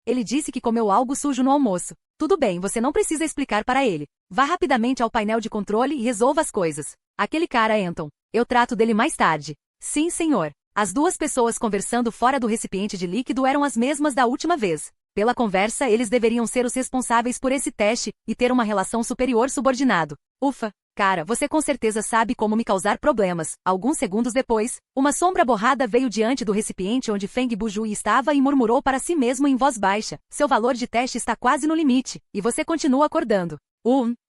Ele disse que comeu algo sujo no almoço. Tudo bem, você não precisa explicar para ele. Vá rapidamente ao painel de controle e resolva as coisas. Aquele cara, Anton. Eu trato dele mais tarde. Sim, senhor. As duas pessoas conversando fora do recipiente de líquido eram as mesmas da última vez. Pela conversa, eles deveriam ser os responsáveis por esse teste e ter uma relação superior subordinado. Ufa! Cara, você com certeza sabe como me causar problemas. Alguns segundos depois, uma sombra borrada veio diante do recipiente onde Feng Bujui estava e murmurou para si mesmo em voz baixa. Seu valor de teste está quase no limite, e você continua acordando.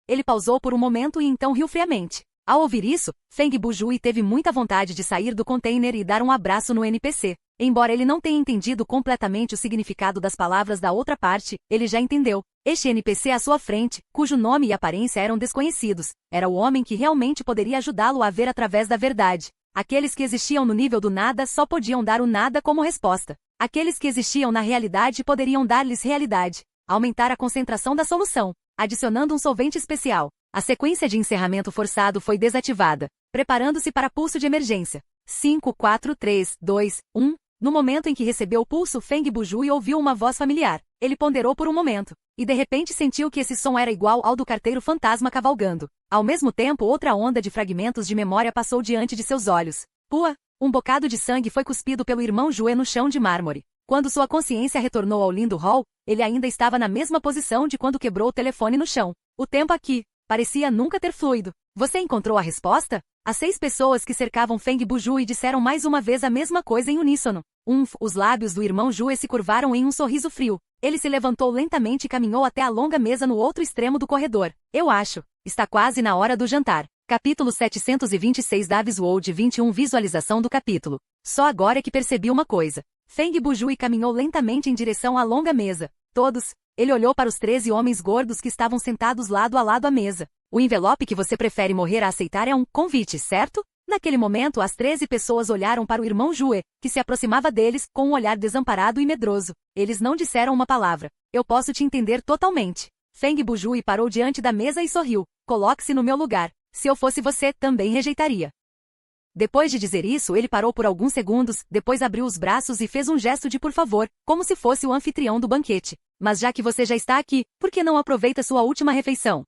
Ele pausou por um momento e então riu friamente. Ao ouvir isso, Feng Bujui teve muita vontade de sair do container e dar um abraço no NPC. Embora ele não tenha entendido completamente o significado das palavras da outra parte, ele já entendeu. Este NPC à sua frente, cujo nome e aparência eram desconhecidos, era o homem que realmente poderia ajudá-lo a ver através da verdade. Aqueles que existiam no nível do nada só podiam dar o nada como resposta. Aqueles que existiam na realidade poderiam dar-lhes realidade. Aumentar a concentração da solução, adicionando um solvente especial. A sequência de encerramento forçado foi desativada. Preparando-se para pulso de emergência. 5, 4, 3, 2, 1. No momento em que recebeu o pulso, Feng Bujui ouviu uma voz familiar. Ele ponderou por um momento. E de repente sentiu que esse som era igual ao do carteiro fantasma cavalgando. Ao mesmo tempo, outra onda de fragmentos de memória passou diante de seus olhos. Pua! Um bocado de sangue foi cuspido pelo irmão Jue no chão de mármore. Quando sua consciência retornou ao lindo hall, ele ainda estava na mesma posição de quando quebrou o telefone no chão. O tempo aqui parecia nunca ter fluído. Você encontrou a resposta? As 6 pessoas que cercavam Feng Bujui disseram mais uma vez a mesma coisa em uníssono. Os lábios do irmão Jue se curvaram em um sorriso frio. Ele se levantou lentamente e caminhou até a longa mesa no outro extremo do corredor. Eu acho. Está quase na hora do jantar. Capítulo 726 Davis World 21 Visualização do capítulo. Só agora é que percebi uma coisa. Feng Bujui caminhou lentamente em direção à longa mesa. Todos. Ele olhou para os 13 homens gordos que estavam sentados lado a lado à mesa. O envelope que você prefere morrer a aceitar é um convite, certo? Naquele momento, as 13 pessoas olharam para o irmão Jue, que se aproximava deles, com um olhar desamparado e medroso. Eles não disseram uma palavra. Eu posso te entender totalmente. Feng Bujui parou diante da mesa e sorriu. Coloque-se no meu lugar. Se eu fosse você, também rejeitaria. Depois de dizer isso, ele parou por alguns segundos, depois abriu os braços e fez um gesto de por favor, como se fosse o anfitrião do banquete. Mas já que você já está aqui, por que não aproveita sua última refeição?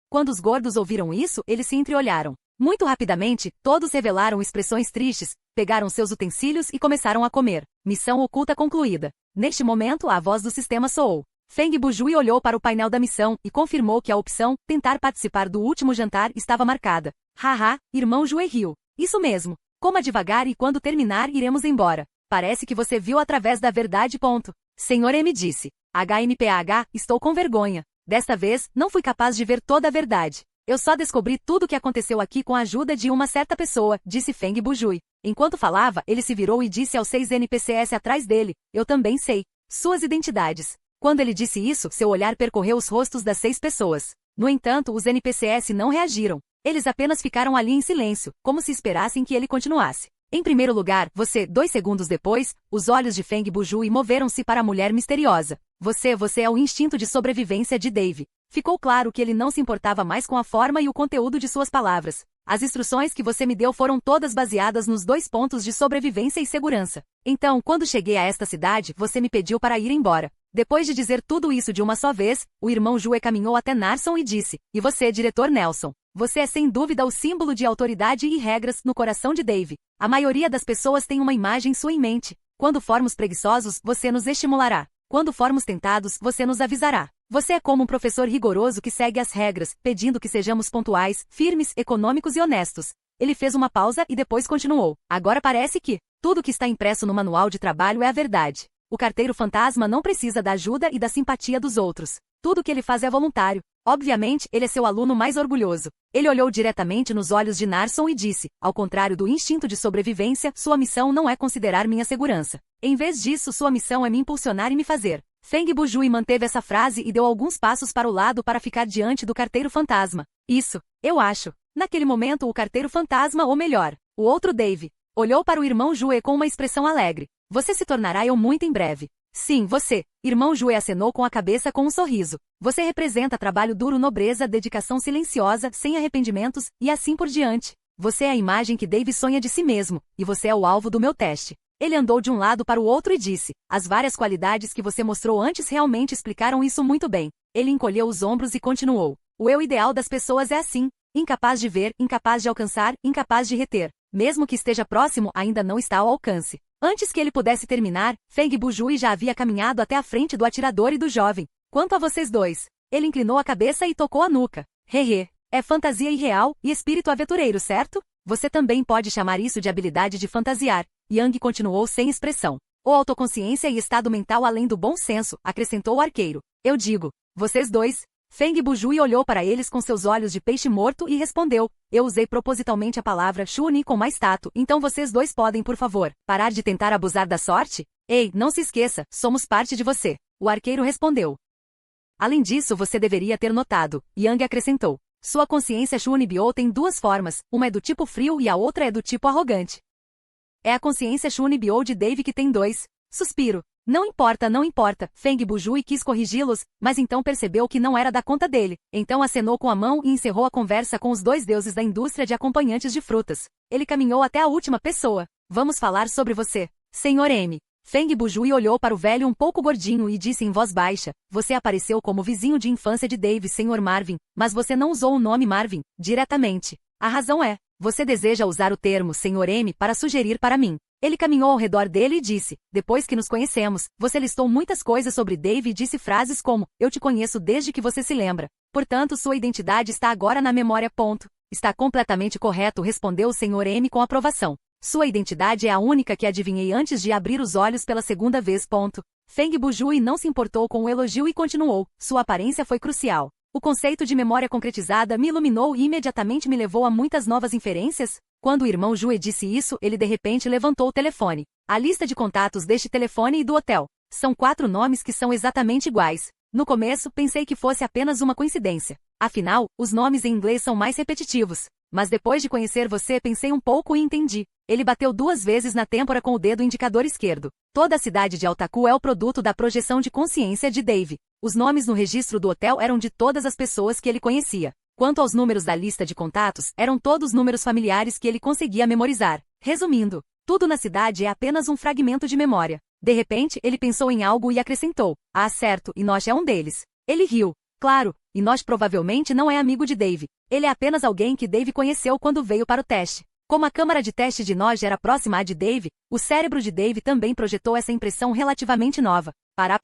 Quando os gordos ouviram isso, eles se entreolharam. Muito rapidamente, todos revelaram expressões tristes, pegaram seus utensílios e começaram a comer. Missão oculta concluída. Neste momento, a voz do sistema soou. Feng Bujui olhou para o painel da missão e confirmou que a opção tentar participar do último jantar estava marcada. Haha, irmão Jue riu. Isso mesmo. Coma devagar e quando terminar iremos embora. Parece que você viu através da verdade. Senhor M disse. HMPH, estou com vergonha. Desta vez, não fui capaz de ver toda a verdade. Eu só descobri tudo o que aconteceu aqui com a ajuda de uma certa pessoa, disse Feng Bujui. Enquanto falava, ele se virou e disse aos 6 NPCs atrás dele, eu também sei. Suas identidades. Quando ele disse isso, seu olhar percorreu os rostos das 6 pessoas. No entanto, os NPCs não reagiram. Eles apenas ficaram ali em silêncio, como se esperassem que ele continuasse. Em primeiro lugar, 2 segundos depois, os olhos de Feng Bujui moveram-se para a mulher misteriosa. Você é o instinto de sobrevivência de Dave. Ficou claro que ele não se importava mais com a forma e o conteúdo de suas palavras. As instruções que você me deu foram todas baseadas nos 2 pontos de sobrevivência e segurança. Então, quando cheguei a esta cidade, você me pediu para ir embora. Depois de dizer tudo isso de uma só vez, o irmão Jue caminhou até Narson e disse, e você, diretor Nelson? Você é sem dúvida o símbolo de autoridade e regras no coração de Dave. A maioria das pessoas tem uma imagem sua em mente. Quando formos preguiçosos, você nos estimulará. Quando formos tentados, você nos avisará. Você é como um professor rigoroso que segue as regras, pedindo que sejamos pontuais, firmes, econômicos e honestos. Ele fez uma pausa e depois continuou. Agora parece que tudo que está impresso no manual de trabalho é a verdade. O carteiro fantasma não precisa da ajuda e da simpatia dos outros. Tudo que ele faz é voluntário. Obviamente, ele é seu aluno mais orgulhoso. Ele olhou diretamente nos olhos de Narson e disse, ao contrário do instinto de sobrevivência, sua missão não é considerar minha segurança. Em vez disso, sua missão é me impulsionar e me fazer. Feng Bujui manteve essa frase e deu alguns passos para o lado para ficar diante do carteiro fantasma. Isso, eu acho. Naquele momento, o carteiro fantasma, ou melhor, o outro Dave, olhou para o irmão Jue com uma expressão alegre. Você se tornará eu muito em breve. Sim, você. Irmão Jue acenou com a cabeça com um sorriso. Você representa trabalho duro, nobreza, dedicação silenciosa, sem arrependimentos, e assim por diante. Você é a imagem que Dave sonha de si mesmo, e você é o alvo do meu teste. Ele andou de um lado para o outro e disse, as várias qualidades que você mostrou antes realmente explicaram isso muito bem. Ele encolheu os ombros e continuou. O eu ideal das pessoas é assim. Incapaz de ver, incapaz de alcançar, incapaz de reter. Mesmo que esteja próximo, ainda não está ao alcance. Antes que ele pudesse terminar, Feng Bujui já havia caminhado até a frente do atirador e do jovem. Quanto a vocês dois, ele inclinou a cabeça e tocou a nuca. Hehe, é fantasia irreal e espírito aventureiro, certo? Você também pode chamar isso de habilidade de fantasiar. Yang continuou sem expressão. Ou autoconsciência e estado mental além do bom senso, acrescentou o arqueiro. Eu digo, vocês dois. Feng Bujui olhou para eles com seus olhos de peixe morto e respondeu, eu usei propositalmente a palavra Shuni com mais tato, então vocês dois podem, por favor, parar de tentar abusar da sorte? Ei, não se esqueça, somos parte de você. O arqueiro respondeu. Além disso, você deveria ter notado, Yang acrescentou. Sua consciência Shunibyo tem 2 formas, uma é do tipo frio e a outra é do tipo arrogante. É a consciência Shunibyo de Dave que tem 2. Suspiro. Não importa, não importa. Feng Bujui quis corrigi-los, mas então percebeu que não era da conta dele. Então acenou com a mão e encerrou a conversa com os 2 deuses da indústria de acompanhantes de frutas. Ele caminhou até a última pessoa. Vamos falar sobre você. Senhor M. Feng Bujui olhou para o velho um pouco gordinho e disse em voz baixa, você apareceu como vizinho de infância de Dave, Sr. Marvin, mas você não usou o nome Marvin, diretamente. A razão é, você deseja usar o termo Sr. M para sugerir para mim. Ele caminhou ao redor dele e disse, depois que nos conhecemos, você listou muitas coisas sobre Dave e disse frases como, eu te conheço desde que você se lembra. Portanto, sua identidade está agora na memória. Está completamente correto, respondeu o Sr. M com aprovação. Sua identidade é a única que adivinhei antes de abrir os olhos pela segunda vez. Feng Bujui não se importou com o elogio e continuou, sua aparência foi crucial. O conceito de memória concretizada me iluminou e imediatamente me levou a muitas novas inferências. Quando o irmão Jue disse isso, ele de repente levantou o telefone. A lista de contatos deste telefone e do hotel. São 4 nomes que são exatamente iguais. No começo, pensei que fosse apenas uma coincidência. Afinal, os nomes em inglês são mais repetitivos. Mas depois de conhecer você, pensei um pouco e entendi. Ele bateu 2 vezes na têmpora com o dedo indicador esquerdo. Toda a cidade de Altaku é o produto da projeção de consciência de Dave. Os nomes no registro do hotel eram de todas as pessoas que ele conhecia. Quanto aos números da lista de contatos, eram todos números familiares que ele conseguia memorizar. Resumindo, tudo na cidade é apenas um fragmento de memória. De repente, ele pensou em algo e acrescentou, certo, Inosh é um deles. Ele riu. Claro, Inosh provavelmente não é amigo de Dave. Ele é apenas alguém que Dave conheceu quando veio para o teste. Como a câmara de teste de Inosh era próxima à de Dave, o cérebro de Dave também projetou essa impressão relativamente nova. Pará.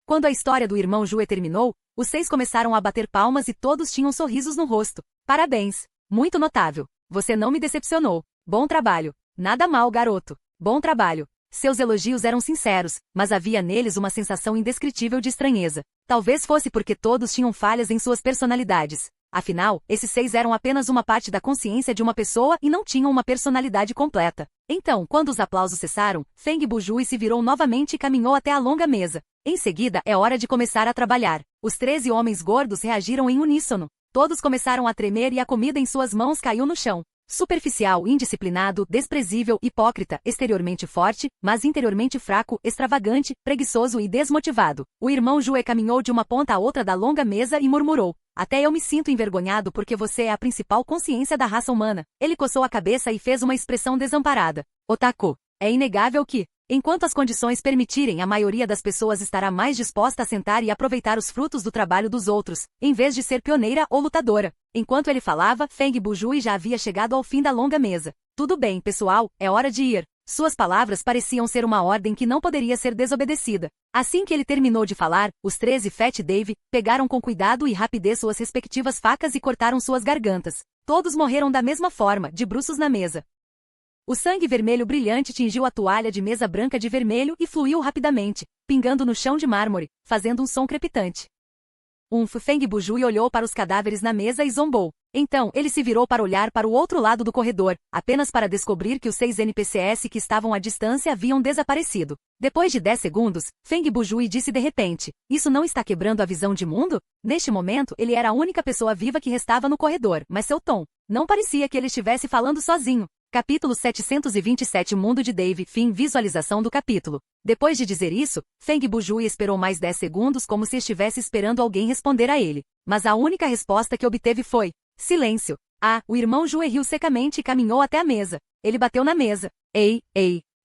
Quando a história do irmão Jue terminou, os 6 começaram a bater palmas e todos tinham sorrisos no rosto. Parabéns! Muito notável. Você não me decepcionou. Bom trabalho. Nada mal, garoto. Bom trabalho. Seus elogios eram sinceros, mas havia neles uma sensação indescritível de estranheza. Talvez fosse porque todos tinham falhas em suas personalidades. Afinal, esses 6 eram apenas uma parte da consciência de uma pessoa e não tinham uma personalidade completa. Então, quando os aplausos cessaram, Feng Bujui se virou novamente e caminhou até a longa mesa. Em seguida, é hora de começar a trabalhar. Os 13 homens gordos reagiram em uníssono. Todos começaram a tremer e a comida em suas mãos caiu no chão. Superficial, indisciplinado, desprezível, hipócrita, exteriormente forte, mas interiormente fraco, extravagante, preguiçoso e desmotivado. O irmão Jue caminhou de uma ponta à outra da longa mesa e murmurou. Até eu me sinto envergonhado porque você é a principal consciência da raça humana. Ele coçou a cabeça e fez uma expressão desamparada. Otaku. É inegável que, enquanto as condições permitirem, a maioria das pessoas estará mais disposta a sentar e aproveitar os frutos do trabalho dos outros, em vez de ser pioneira ou lutadora. Enquanto ele falava, Feng Bujui já havia chegado ao fim da longa mesa. Tudo bem, pessoal, é hora de ir. Suas palavras pareciam ser uma ordem que não poderia ser desobedecida. Assim que ele terminou de falar, os 13 Fat Dave pegaram com cuidado e rapidez suas respectivas facas e cortaram suas gargantas. Todos morreram da mesma forma, de bruços na mesa. O sangue vermelho brilhante tingiu a toalha de mesa branca de vermelho e fluiu rapidamente, pingando no chão de mármore, fazendo um som crepitante. Feng Bujui olhou para os cadáveres na mesa e zombou. Então, ele se virou para olhar para o outro lado do corredor, apenas para descobrir que os 6 NPCs que estavam à distância haviam desaparecido. Depois de 10 segundos, Feng Bujui disse de repente, isso não está quebrando a visão de mundo? Neste momento, ele era a única pessoa viva que restava no corredor, mas seu tom não parecia que ele estivesse falando sozinho. Capítulo 727 Mundo de Dave. Fim. Visualização do capítulo. Depois de dizer isso, Feng Bujui esperou mais 10 segundos como se estivesse esperando alguém responder a ele. Mas a única resposta que obteve foi silêncio. O irmão Jue riu secamente e caminhou até a mesa. Ele bateu na mesa. Ei,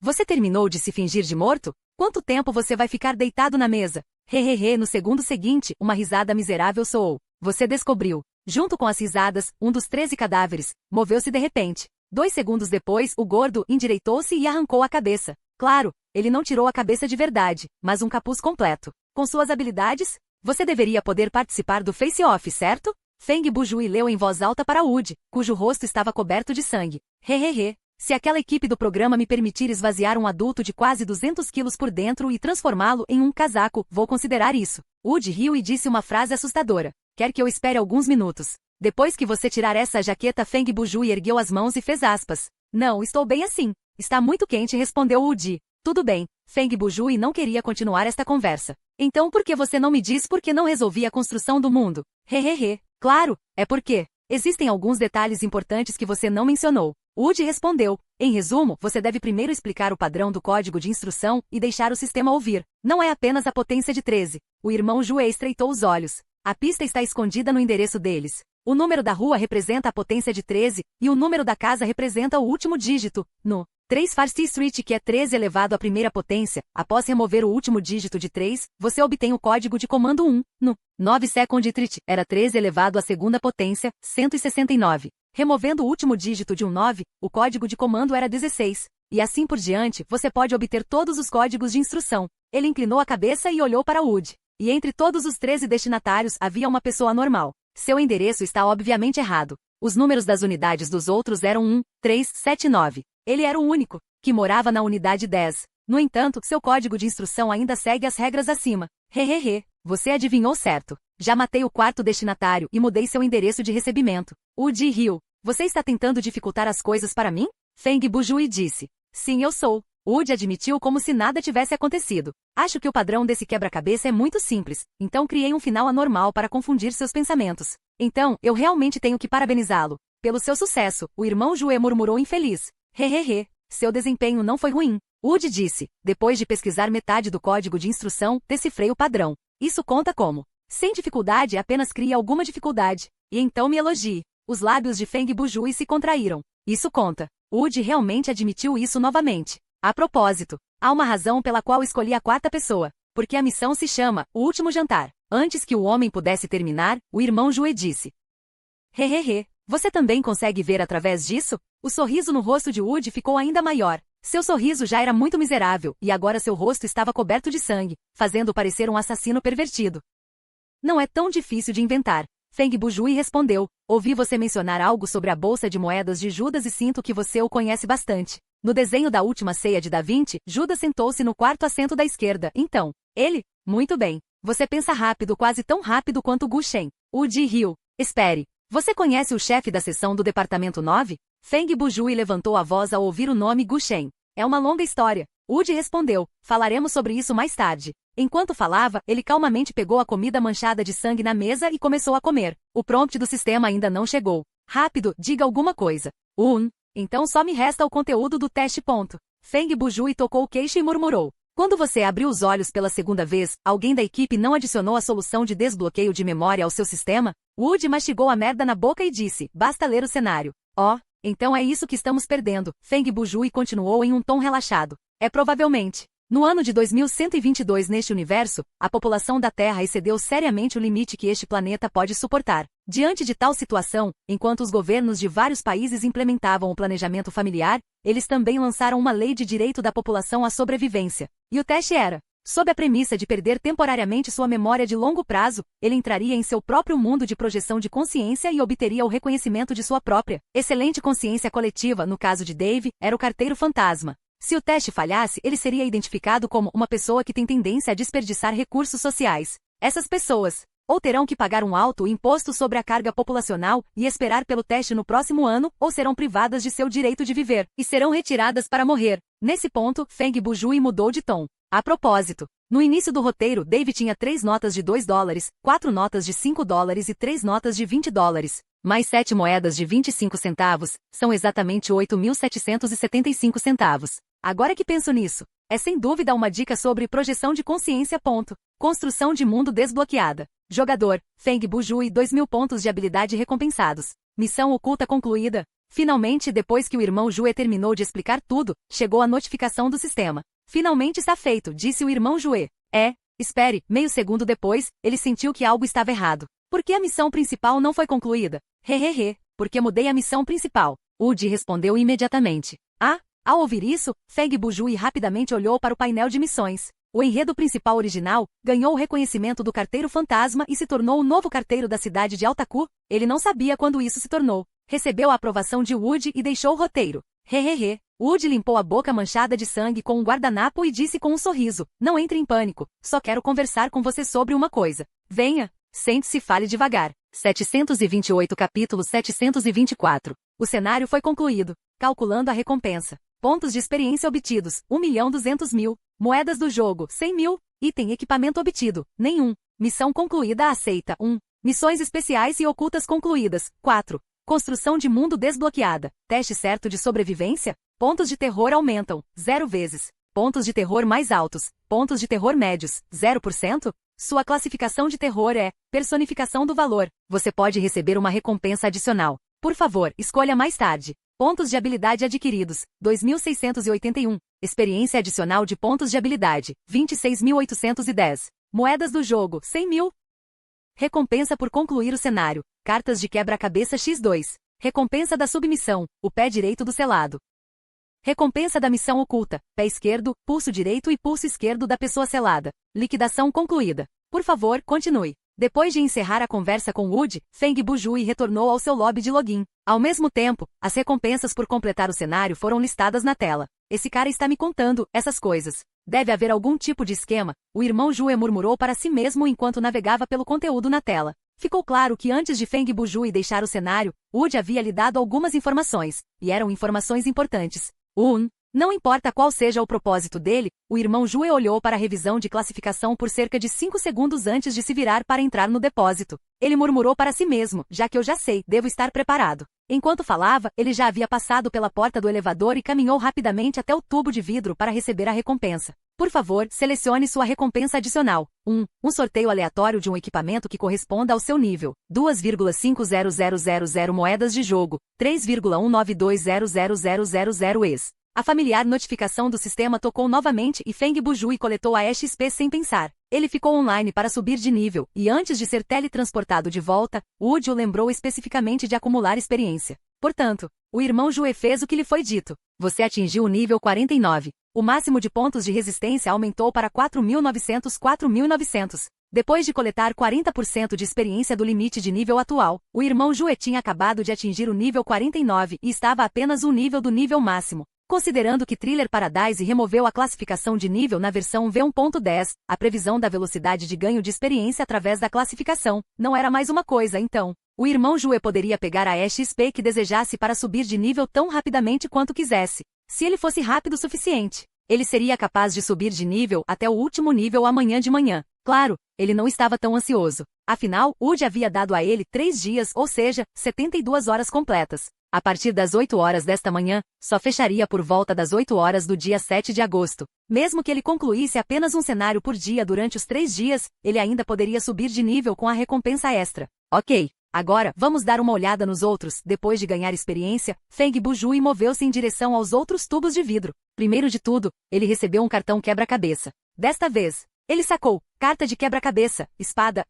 você terminou de se fingir de morto? Quanto tempo você vai ficar deitado na mesa? Hehehe. No segundo seguinte, uma risada miserável soou. Você descobriu. Junto com as risadas, um dos 13 cadáveres moveu-se de repente. 2 segundos depois, o gordo endireitou-se e arrancou a cabeça. Claro, ele não tirou a cabeça de verdade, mas um capuz completo. Com suas habilidades, você deveria poder participar do face-off, certo? Feng Bujui leu em voz alta para Wood, cujo rosto estava coberto de sangue. Hehehe. Se aquela equipe do programa me permitir esvaziar um adulto de quase 200 quilos por dentro e transformá-lo em um casaco, vou considerar isso. Wood riu e disse uma frase assustadora. Quer que eu espere alguns minutos? Depois que você tirar essa jaqueta, Feng Bujui ergueu as mãos e fez aspas. Não, estou bem assim. Está muito quente, respondeu Woody. Tudo bem. Feng Bujui não queria continuar esta conversa. Então por que você não me diz por que não resolvi a construção do mundo? Hehehe. Claro, é porque existem alguns detalhes importantes que você não mencionou. Woody respondeu. Em resumo, você deve primeiro explicar o padrão do código de instrução e deixar o sistema ouvir. Não é apenas a potência de 13. O irmão Jue estreitou os olhos. A pista está escondida no endereço deles. O número da rua representa a potência de 13, e o número da casa representa o último dígito, no 3 Farsi Street, que é 13 elevado à primeira potência. Após remover o último dígito de 3, você obtém o código de comando 1, no 9 Second Street, era 13 elevado à segunda potência, 169. Removendo o último dígito de um 9, o código de comando era 16. E assim por diante, você pode obter todos os códigos de instrução. Ele inclinou a cabeça e olhou para Wood. E entre todos os 13 destinatários havia uma pessoa normal. Seu endereço está obviamente errado. Os números das unidades dos outros eram 1, 3, 7 e 9. Ele era o único que morava na unidade 10. No entanto, seu código de instrução ainda segue as regras acima. Hehehe, você adivinhou certo. Já matei o quarto destinatário e mudei seu endereço de recebimento. Woody riu. Você está tentando dificultar as coisas para mim? Feng Bujui disse. Sim, eu sou. Woody admitiu como se nada tivesse acontecido. Acho que o padrão desse quebra-cabeça é muito simples, então criei um final anormal para confundir seus pensamentos. Então, eu realmente tenho que parabenizá-lo. Pelo seu sucesso, o irmão Jue murmurou infeliz. Hehehe, seu desempenho não foi ruim. Woody disse, depois de pesquisar metade do código de instrução, decifrei o padrão. Isso conta como? Sem dificuldade, apenas cria alguma dificuldade. E então me elogie. Os lábios de Feng Bujui se contraíram. Isso conta. Woody realmente admitiu isso novamente. A propósito, há uma razão pela qual escolhi a quarta pessoa, porque a missão se chama O Último Jantar. Antes que o homem pudesse terminar, o irmão Jue disse. Hehehe, você também consegue ver através disso? O sorriso no rosto de Woody ficou ainda maior. Seu sorriso já era muito miserável, e agora seu rosto estava coberto de sangue, fazendo-o parecer um assassino pervertido. Não é tão difícil de inventar. Feng Bujui respondeu, ouvi você mencionar algo sobre a bolsa de moedas de Judas e sinto que você o conhece bastante. No desenho da Última Ceia de Da Vinci, Judas sentou-se no quarto assento da esquerda, então. Ele? Muito bem. Você pensa rápido, quase tão rápido quanto Gu Shen. Woody riu. Espere. Você conhece o chefe da seção do departamento 9? Feng Bujui levantou a voz ao ouvir o nome Gu Shen. É uma longa história. Woody respondeu, falaremos sobre isso mais tarde. Enquanto falava, ele calmamente pegou a comida manchada de sangue na mesa e começou a comer. O prompt do sistema ainda não chegou. Rápido, diga alguma coisa. Então só me resta o conteúdo do teste. Feng Bujui tocou o queixo e murmurou. Quando você abriu os olhos pela segunda vez, alguém da equipe não adicionou a solução de desbloqueio de memória ao seu sistema? Woody mastigou a merda na boca e disse, basta ler o cenário. Então é isso que estamos perdendo. Feng Bujui continuou em um tom relaxado. É provavelmente. No ano de 2122 neste universo, a população da Terra excedeu seriamente o limite que este planeta pode suportar. Diante de tal situação, enquanto os governos de vários países implementavam o planejamento familiar, eles também lançaram uma lei de direito da população à sobrevivência. E o teste era, sob a premissa de perder temporariamente sua memória de longo prazo, ele entraria em seu próprio mundo de projeção de consciência e obteria o reconhecimento de sua própria, excelente consciência coletiva. No caso de Dave, era o carteiro fantasma. Se o teste falhasse, ele seria identificado como uma pessoa que tem tendência a desperdiçar recursos sociais. Essas pessoas, ou terão que pagar um alto imposto sobre a carga populacional e esperar pelo teste no próximo ano, ou serão privadas de seu direito de viver, e serão retiradas para morrer. Nesse ponto, Feng Bujui mudou de tom. A propósito, no início do roteiro, Dave tinha 3 notas de $2, 4 notas de $5 e 3 notas de $20. Mais 7 moedas de 25 centavos, são exatamente 8.775 centavos. Agora que penso nisso, é sem dúvida uma dica sobre projeção de consciência. Construção de mundo desbloqueada. Jogador, Feng Bujui, 2.000 pontos de habilidade recompensados. Missão oculta concluída. Finalmente, depois que o irmão Jue terminou de explicar tudo, chegou a notificação do sistema. Finalmente está feito, disse o irmão Jue. Espere, meio segundo depois, ele sentiu que algo estava errado. Por que a missão principal não foi concluída? Porque mudei a missão principal. Woody respondeu imediatamente. Ao ouvir isso, Feng Bujui rapidamente olhou para o painel de missões. O enredo principal original ganhou o reconhecimento do carteiro fantasma e se tornou o novo carteiro da cidade de Altaku. Ele não sabia quando isso se tornou. Recebeu a aprovação de Woody e deixou o roteiro. Woody limpou a boca manchada de sangue com um guardanapo e disse com um sorriso, não entre em pânico, só quero conversar com você sobre uma coisa. Venha, sente-se e fale devagar. 728 capítulo 724. O cenário foi concluído. Calculando a recompensa. Pontos de experiência obtidos, 1.200.000. Moedas do jogo, 100.000. Item equipamento obtido, nenhum. Missão concluída aceita, 1. Missões especiais e ocultas concluídas, 4. Construção de mundo desbloqueada. Teste certo de sobrevivência? Pontos de terror aumentam, 0 vezes. Pontos de terror mais altos. Pontos de terror médios, 0%. Sua classificação de terror é personificação do valor. Você pode receber uma recompensa adicional. Por favor, escolha mais tarde. Pontos de habilidade adquiridos, 2.681. Experiência adicional de pontos de habilidade, 26.810. Moedas do jogo, 100.000. Recompensa por concluir o cenário. Cartas de quebra-cabeça X2. Recompensa da submissão, o pé direito do selado. Recompensa da missão oculta. Pé esquerdo, pulso direito e pulso esquerdo da pessoa selada. Liquidação concluída. Por favor, continue. Depois de encerrar a conversa com Wood, Feng Bujui retornou ao seu lobby de login. Ao mesmo tempo, as recompensas por completar o cenário foram listadas na tela. Esse cara está me contando essas coisas. Deve haver algum tipo de esquema, o irmão Jue murmurou para si mesmo enquanto navegava pelo conteúdo na tela. Ficou claro que antes de Feng Bujui deixar o cenário, Wood havia lhe dado algumas informações, e eram informações importantes. Não importa qual seja o propósito dele, o irmão Jue olhou para a revisão de classificação por cerca de 5 segundos antes de se virar para entrar no depósito. Ele murmurou para si mesmo, já que eu já sei, devo estar preparado. Enquanto falava, ele já havia passado pela porta do elevador e caminhou rapidamente até o tubo de vidro para receber a recompensa. Por favor, selecione sua recompensa adicional. Um sorteio aleatório de um equipamento que corresponda ao seu nível. 2,50000 moedas de jogo. 3,1920000 ES. A familiar notificação do sistema tocou novamente e Feng Bujui coletou a EXP sem pensar. Ele ficou online para subir de nível, e antes de ser teletransportado de volta, Wood o lembrou especificamente de acumular experiência. Portanto, o irmão Jue fez o que lhe foi dito. Você atingiu o nível 49. O máximo de pontos de resistência aumentou para 4.900. Depois de coletar 40% de experiência do limite de nível atual, o irmão Jue tinha acabado de atingir o nível 49 e estava a apenas um nível do nível máximo. Considerando que Thriller Paradise removeu a classificação de nível na versão V1.10, a previsão da velocidade de ganho de experiência através da classificação não era mais uma coisa então. O irmão Jue poderia pegar a EXP que desejasse para subir de nível tão rapidamente quanto quisesse. Se ele fosse rápido o suficiente, ele seria capaz de subir de nível até o último nível amanhã de manhã. Claro, ele não estava tão ansioso. Afinal, Wood havia dado a ele 3 dias, ou seja, 72 horas completas. A partir das 8 horas desta manhã, só fecharia por volta das 8 horas do dia 7 de agosto. Mesmo que ele concluísse apenas um cenário por dia durante os 3 dias, ele ainda poderia subir de nível com a recompensa extra. Ok, agora vamos dar uma olhada nos outros. Depois de ganhar experiência, Feng Bujui moveu-se em direção aos outros tubos de vidro. Primeiro de tudo, ele recebeu um cartão quebra-cabeça. Desta vez, ele sacou carta de quebra-cabeça, espada,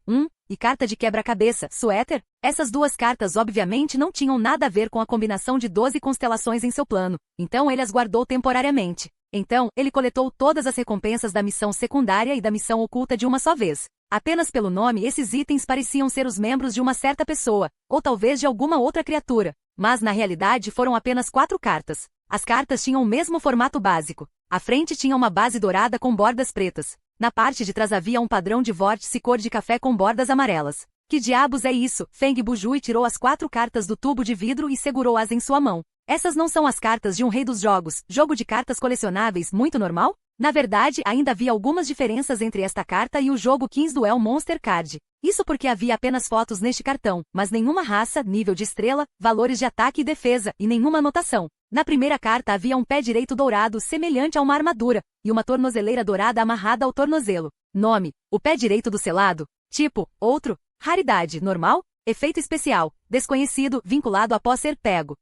e carta de quebra-cabeça, suéter. Essas duas cartas obviamente não tinham nada a ver com a combinação de 12 constelações em seu plano, então ele as guardou temporariamente. Então, ele coletou todas as recompensas da missão secundária e da missão oculta de uma só vez. Apenas pelo nome esses itens pareciam ser os membros de uma certa pessoa, ou talvez de alguma outra criatura. Mas na realidade foram apenas 4 cartas. As cartas tinham o mesmo formato básico. A frente tinha uma base dourada com bordas pretas. Na parte de trás havia um padrão de vórtice cor de café com bordas amarelas. Que diabos é isso? Feng Bujui tirou as 4 cartas do tubo de vidro e segurou-as em sua mão. Essas não são as cartas de um rei dos jogos, jogo de cartas colecionáveis muito normal? Na verdade, ainda havia algumas diferenças entre esta carta e o jogo King's Duel Monster Card. Isso porque havia apenas fotos neste cartão, mas nenhuma raça, nível de estrela, valores de ataque e defesa, e nenhuma anotação. Na primeira carta havia um pé direito dourado semelhante a uma armadura, e uma tornozeleira dourada amarrada ao tornozelo. Nome: o pé direito do selado. Tipo: outro. Raridade: normal. Efeito especial: desconhecido, vinculado após ser pego.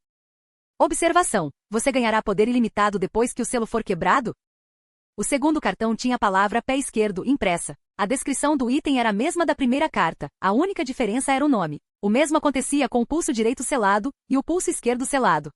Observação: você ganhará poder ilimitado depois que o selo for quebrado? O segundo cartão tinha a palavra pé esquerdo impressa. A descrição do item era a mesma da primeira carta, a única diferença era o nome. O mesmo acontecia com o pulso direito selado e o pulso esquerdo selado.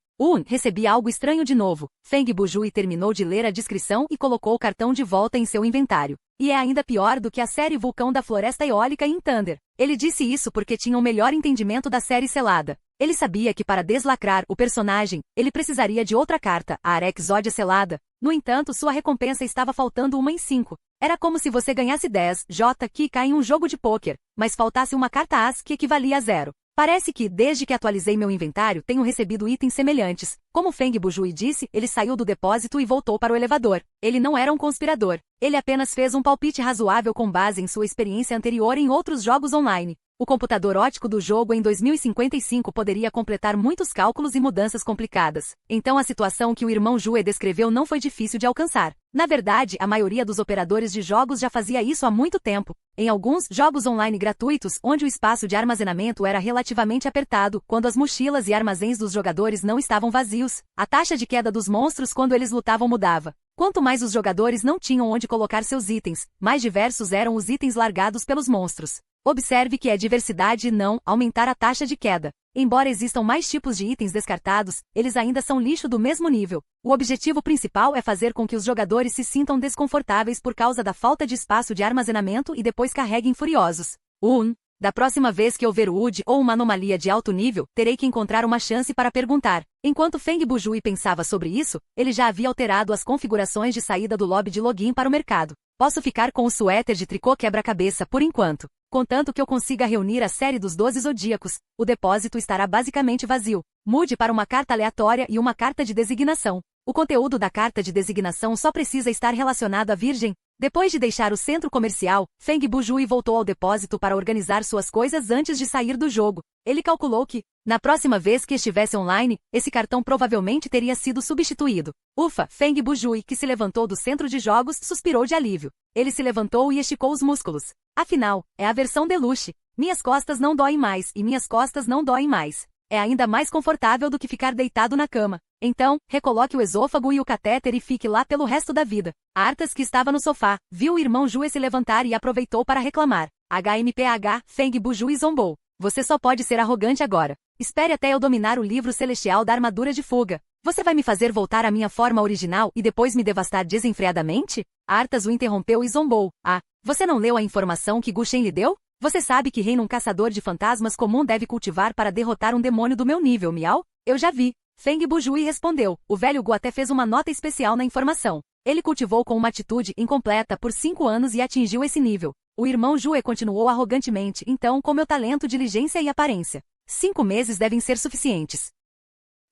Recebi algo estranho de novo. Feng Bujui terminou de ler a descrição e colocou o cartão de volta em seu inventário. E é ainda pior do que a série Vulcão da Floresta Eólica em Thunder. Ele disse isso porque tinha um melhor entendimento da série selada. Ele sabia que para deslacrar o personagem, ele precisaria de outra carta, a Arexódia selada. No entanto, sua recompensa estava faltando uma em 5. Era como se você ganhasse 10 J que cai em um jogo de pôquer, mas faltasse uma carta As que equivalia a 0. Parece que, desde que atualizei meu inventário, tenho recebido itens semelhantes. Como Feng Bujui disse, ele saiu do depósito e voltou para o elevador. Ele não era um conspirador. Ele apenas fez um palpite razoável com base em sua experiência anterior em outros jogos online. O computador ótico do jogo em 2055 poderia completar muitos cálculos e mudanças complicadas. Então a situação que o irmão Jue descreveu não foi difícil de alcançar. Na verdade, a maioria dos operadores de jogos já fazia isso há muito tempo. Em alguns jogos online gratuitos, onde o espaço de armazenamento era relativamente apertado, quando as mochilas e armazéns dos jogadores não estavam vazios, a taxa de queda dos monstros quando eles lutavam mudava. Quanto mais os jogadores não tinham onde colocar seus itens, mais diversos eram os itens largados pelos monstros. Observe que é diversidade e não aumentar a taxa de queda. Embora existam mais tipos de itens descartados, eles ainda são lixo do mesmo nível. O objetivo principal é fazer com que os jogadores se sintam desconfortáveis por causa da falta de espaço de armazenamento e depois carreguem furiosos. Da próxima vez que houver Wood ou uma anomalia de alto nível, terei que encontrar uma chance para perguntar. Enquanto Feng Bujui pensava sobre isso, ele já havia alterado as configurações de saída do lobby de login para o mercado. Posso ficar com o suéter de tricô quebra-cabeça por enquanto. Contanto que eu consiga reunir a série dos 12 zodíacos, o depósito estará basicamente vazio. Mude para uma carta aleatória e uma carta de designação. O conteúdo da carta de designação só precisa estar relacionado à Virgem. Depois de deixar o centro comercial, Feng Bujui voltou ao depósito para organizar suas coisas antes de sair do jogo. Ele calculou que, na próxima vez que estivesse online, esse cartão provavelmente teria sido substituído. Ufa! Feng Bujui, que se levantou do centro de jogos, suspirou de alívio. Ele se levantou e esticou os músculos. Afinal, é a versão deluxe. Minhas costas não doem mais e minhas costas não doem mais. É ainda mais confortável do que ficar deitado na cama. Então, recoloque o esôfago e o catéter e fique lá pelo resto da vida. Arthas, que estava no sofá, viu o irmão Jue se levantar e aproveitou para reclamar. HMPH, Feng Bujui zombou. Você só pode ser arrogante agora. Espere até eu dominar o livro celestial da armadura de fuga. Você vai me fazer voltar à minha forma original e depois me devastar desenfreadamente? Arthas o interrompeu e zombou. Você não leu a informação que Gu Shen lhe deu? Você sabe que reino um caçador de fantasmas comum deve cultivar para derrotar um demônio do meu nível, miau? Eu já vi. Feng Bujui respondeu. O velho Gu até fez uma nota especial na informação. Ele cultivou com uma atitude incompleta por 5 anos e atingiu esse nível. O irmão Jue continuou arrogantemente. Então, com meu talento, diligência e aparência, 5 meses devem ser suficientes.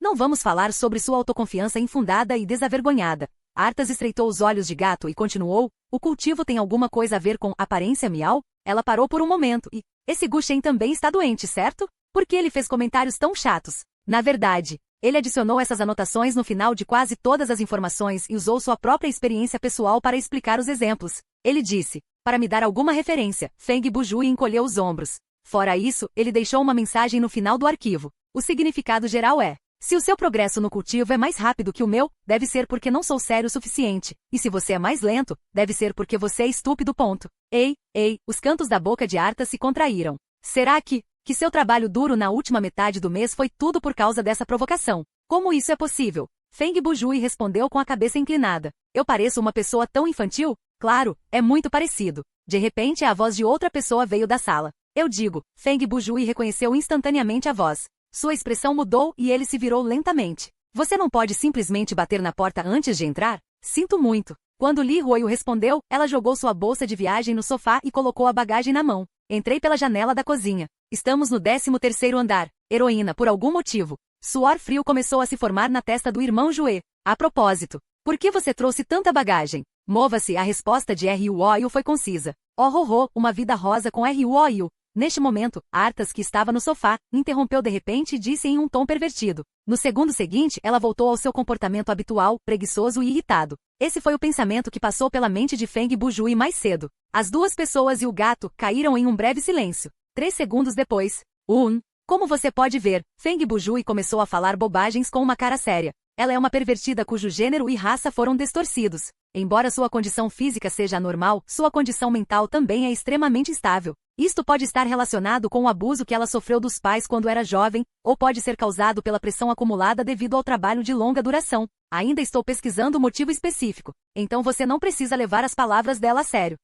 Não vamos falar sobre sua autoconfiança infundada e desavergonhada. Arthas estreitou os olhos de gato e continuou. O cultivo tem alguma coisa a ver com aparência, miau? Ela parou por um momento e... Esse Gu Shen também está doente, certo? Por que ele fez comentários tão chatos? Na verdade, ele adicionou essas anotações no final de quase todas as informações e usou sua própria experiência pessoal para explicar os exemplos. Ele disse, para me dar alguma referência. Feng Bujui encolheu os ombros. Fora isso, ele deixou uma mensagem no final do arquivo. O significado geral é: se o seu progresso no cultivo é mais rápido que o meu, deve ser porque não sou sério o suficiente. E se você é mais lento, deve ser porque você é estúpido. Ei, os cantos da boca de Arthas se contraíram. Será que seu trabalho duro na última metade do mês foi tudo por causa dessa provocação? Como isso é possível? Feng Bujui respondeu com a cabeça inclinada. Eu pareço uma pessoa tão infantil? Claro, é muito parecido. De repente a voz de outra pessoa veio da sala. Eu digo, Feng Bujui reconheceu instantaneamente a voz. Sua expressão mudou e ele se virou lentamente. Você não pode simplesmente bater na porta antes de entrar? Sinto muito. Quando Li Huoyu respondeu, ela jogou sua bolsa de viagem no sofá e colocou a bagagem na mão. Entrei pela janela da cozinha. Estamos no 13º andar. Heroína, por algum motivo. Suor frio começou a se formar na testa do irmão Jue. A propósito, por que você trouxe tanta bagagem? Mova-se, a resposta de Ruoyu foi concisa. Uma vida rosa com Ruoyu. Neste momento, Arthas, que estava no sofá, interrompeu de repente e disse em um tom pervertido. No segundo seguinte, ela voltou ao seu comportamento habitual, preguiçoso e irritado. Esse foi o pensamento que passou pela mente de Feng Bujui mais cedo. As duas pessoas e o gato caíram em um breve silêncio. 3 segundos depois. Como você pode ver, Feng Bujui começou a falar bobagens com uma cara séria. Ela é uma pervertida cujo gênero e raça foram distorcidos. Embora sua condição física seja anormal, sua condição mental também é extremamente instável. Isto pode estar relacionado com o abuso que ela sofreu dos pais quando era jovem, ou pode ser causado pela pressão acumulada devido ao trabalho de longa duração. Ainda estou pesquisando o motivo específico, então você não precisa levar as palavras dela a sério.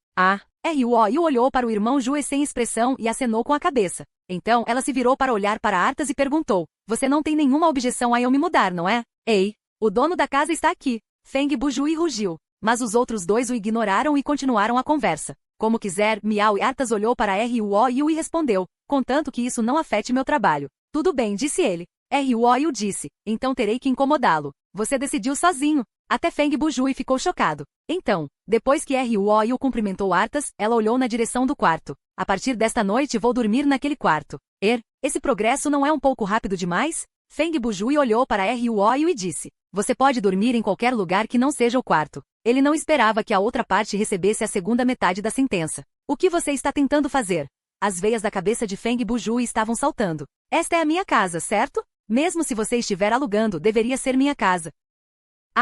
Ruoyu olhou para o irmão Jue sem expressão e acenou com a cabeça. Então ela se virou para olhar para Arthas e perguntou: você não tem nenhuma objeção a eu me mudar, não é? Ei, o dono da casa está aqui. Feng Bujui rugiu, mas os outros dois o ignoraram e continuaram a conversa. Como quiser, miau. E Arthas olhou para Ruoyu e respondeu, contanto que isso não afete meu trabalho. Tudo bem, disse ele. Ruoyu disse, então terei que incomodá-lo. Você decidiu sozinho. Até Feng Bujui ficou chocado. Então, depois que Ruoyu cumprimentou Arthas, ela olhou na direção do quarto. A partir desta noite vou dormir naquele quarto. Esse progresso não é um pouco rápido demais? Feng Bujui olhou para Ruoyu e disse, você pode dormir em qualquer lugar que não seja o quarto. Ele não esperava que a outra parte recebesse a segunda metade da sentença. O que você está tentando fazer? As veias da cabeça de Feng Bujui estavam saltando. Esta é a minha casa, certo? Mesmo se você estiver alugando, deveria ser minha casa.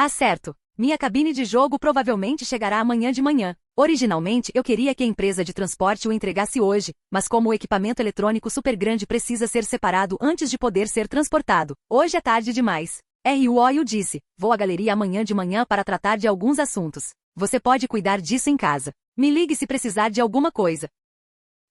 Certo. Minha cabine de jogo provavelmente chegará amanhã de manhã. Originalmente, eu queria que a empresa de transporte o entregasse hoje, mas como o equipamento eletrônico super grande precisa ser separado antes de poder ser transportado, hoje é tarde demais. Ryo disse, vou à galeria amanhã de manhã para tratar de alguns assuntos. Você pode cuidar disso em casa. Me ligue se precisar de alguma coisa.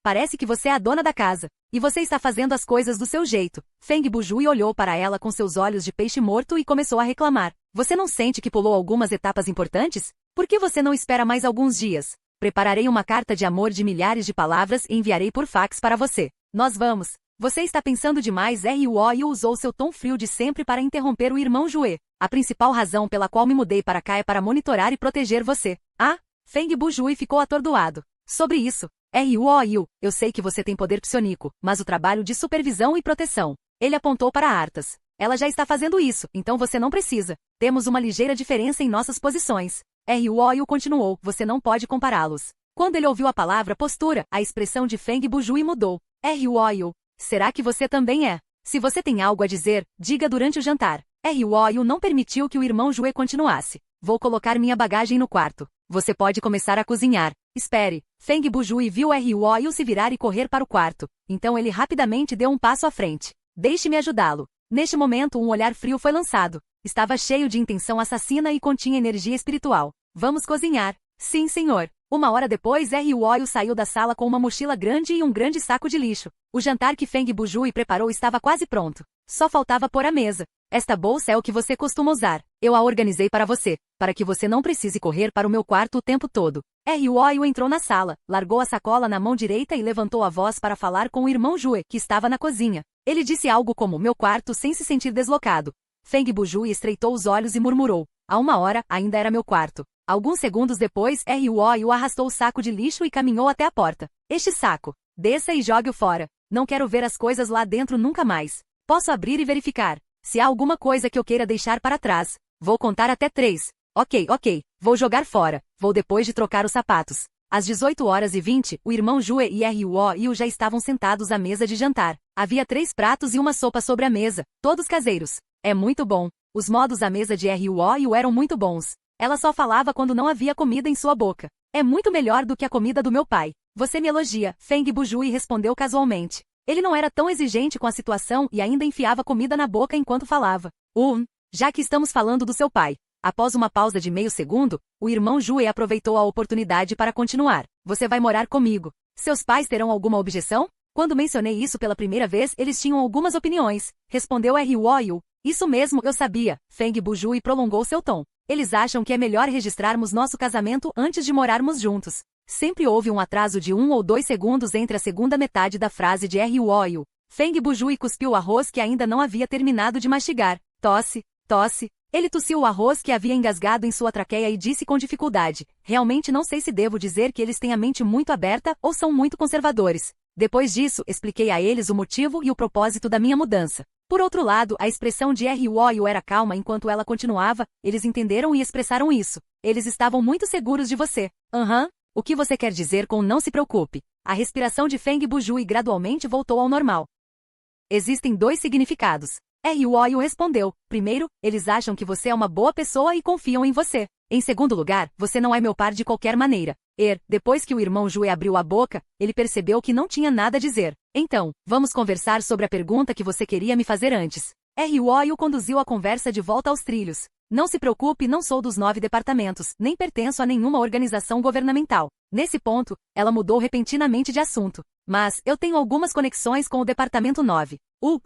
Parece que você é a dona da casa. E você está fazendo as coisas do seu jeito. Feng Bujui olhou para ela com seus olhos de peixe morto e começou a reclamar. Você não sente que pulou algumas etapas importantes? Por que você não espera mais alguns dias? Prepararei uma carta de amor de milhares de palavras e enviarei por fax para você. Nós vamos. Você está pensando demais. Ryo usou seu tom frio de sempre para interromper o irmão Jue. A principal razão pela qual me mudei para cá é para monitorar e proteger você. Ah? Feng Bujui ficou atordoado. Sobre isso. Ryo, eu sei que você tem poder psionico, mas o trabalho de supervisão e proteção. Ele apontou para Arthas. Ela já está fazendo isso, então você não precisa. Temos uma ligeira diferença em nossas posições. Ryo continuou, você não pode compará-los. Quando ele ouviu a palavra postura, a expressão de Feng Bujui mudou. Ryo, será que você também é? Se você tem algo a dizer, diga durante o jantar. Ryo não permitiu que o irmão Jue continuasse. Vou colocar minha bagagem no quarto. Você pode começar a cozinhar. Espere. Feng Bujui viu Ryo se virar e correr para o quarto. Então ele rapidamente deu um passo à frente. Deixe-me ajudá-lo. Neste momento um olhar frio foi lançado. Estava cheio de intenção assassina e continha energia espiritual. Vamos cozinhar. Sim, senhor. Uma hora depois Ryo saiu da sala com uma mochila grande e um grande saco de lixo. O jantar que Feng Bujui preparou estava quase pronto. Só faltava pôr a mesa. Esta bolsa é o que você costuma usar. Eu a organizei para você, para que você não precise correr para o meu quarto o tempo todo. Ryo entrou na sala, largou a sacola na mão direita e levantou a voz para falar com o irmão Jue, que estava na cozinha. Ele disse algo como, meu quarto, sem se sentir deslocado. Feng Bujui estreitou os olhos e murmurou. Há uma hora, ainda era meu quarto. Alguns segundos depois, Ryo arrastou o saco de lixo e caminhou até a porta. Este saco. Desça e jogue-o fora. Não quero ver as coisas lá dentro nunca mais. Posso abrir e verificar. Se há alguma coisa que eu queira deixar para trás. Vou contar até 3. Ok. Vou jogar fora. Vou depois de trocar os sapatos. Às 18h20, o irmão Jue e Ryo já estavam sentados à mesa de jantar. Havia 3 pratos e uma sopa sobre a mesa, todos caseiros. É muito bom. Os modos à mesa de Ryo eram muito bons. Ela só falava quando não havia comida em sua boca. É muito melhor do que a comida do meu pai. Você me elogia, Feng Bujui respondeu casualmente. Ele não era tão exigente com a situação e ainda enfiava comida na boca enquanto falava. Já que estamos falando do seu pai. Após uma pausa de meio segundo, o irmão Jue aproveitou a oportunidade para continuar. Você vai morar comigo. Seus pais terão alguma objeção? Quando mencionei isso pela primeira vez, eles tinham algumas opiniões. Respondeu Ryo. Isso mesmo, eu sabia. Feng Bujui prolongou seu tom. Eles acham que é melhor registrarmos nosso casamento antes de morarmos juntos. Sempre houve um atraso de 1 ou 2 segundos entre a segunda metade da frase de Ryo. Feng Bujui cuspiu o arroz que ainda não havia terminado de mastigar. Tosse. Ele tossiu o arroz que havia engasgado em sua traqueia e disse com dificuldade. Realmente não sei se devo dizer que eles têm a mente muito aberta ou são muito conservadores. Depois disso, expliquei a eles o motivo e o propósito da minha mudança. Por outro lado, a expressão de Ryo era calma enquanto ela continuava. Eles entenderam e expressaram isso. Eles estavam muito seguros de você. O que você quer dizer com não se preocupe? A respiração de Feng Bujui gradualmente voltou ao normal. Existem 2 significados. Ryo respondeu. Primeiro, eles acham que você é uma boa pessoa e confiam em você. Em segundo lugar, você não é meu par de qualquer maneira. Depois que o irmão Jue abriu a boca, ele percebeu que não tinha nada a dizer. Então, vamos conversar sobre a pergunta que você queria me fazer antes. Ryo conduziu a conversa de volta aos trilhos. Não se preocupe, não sou dos 9 departamentos, nem pertenço a nenhuma organização governamental. Nesse ponto, ela mudou repentinamente de assunto. Mas, eu tenho algumas conexões com o departamento 9.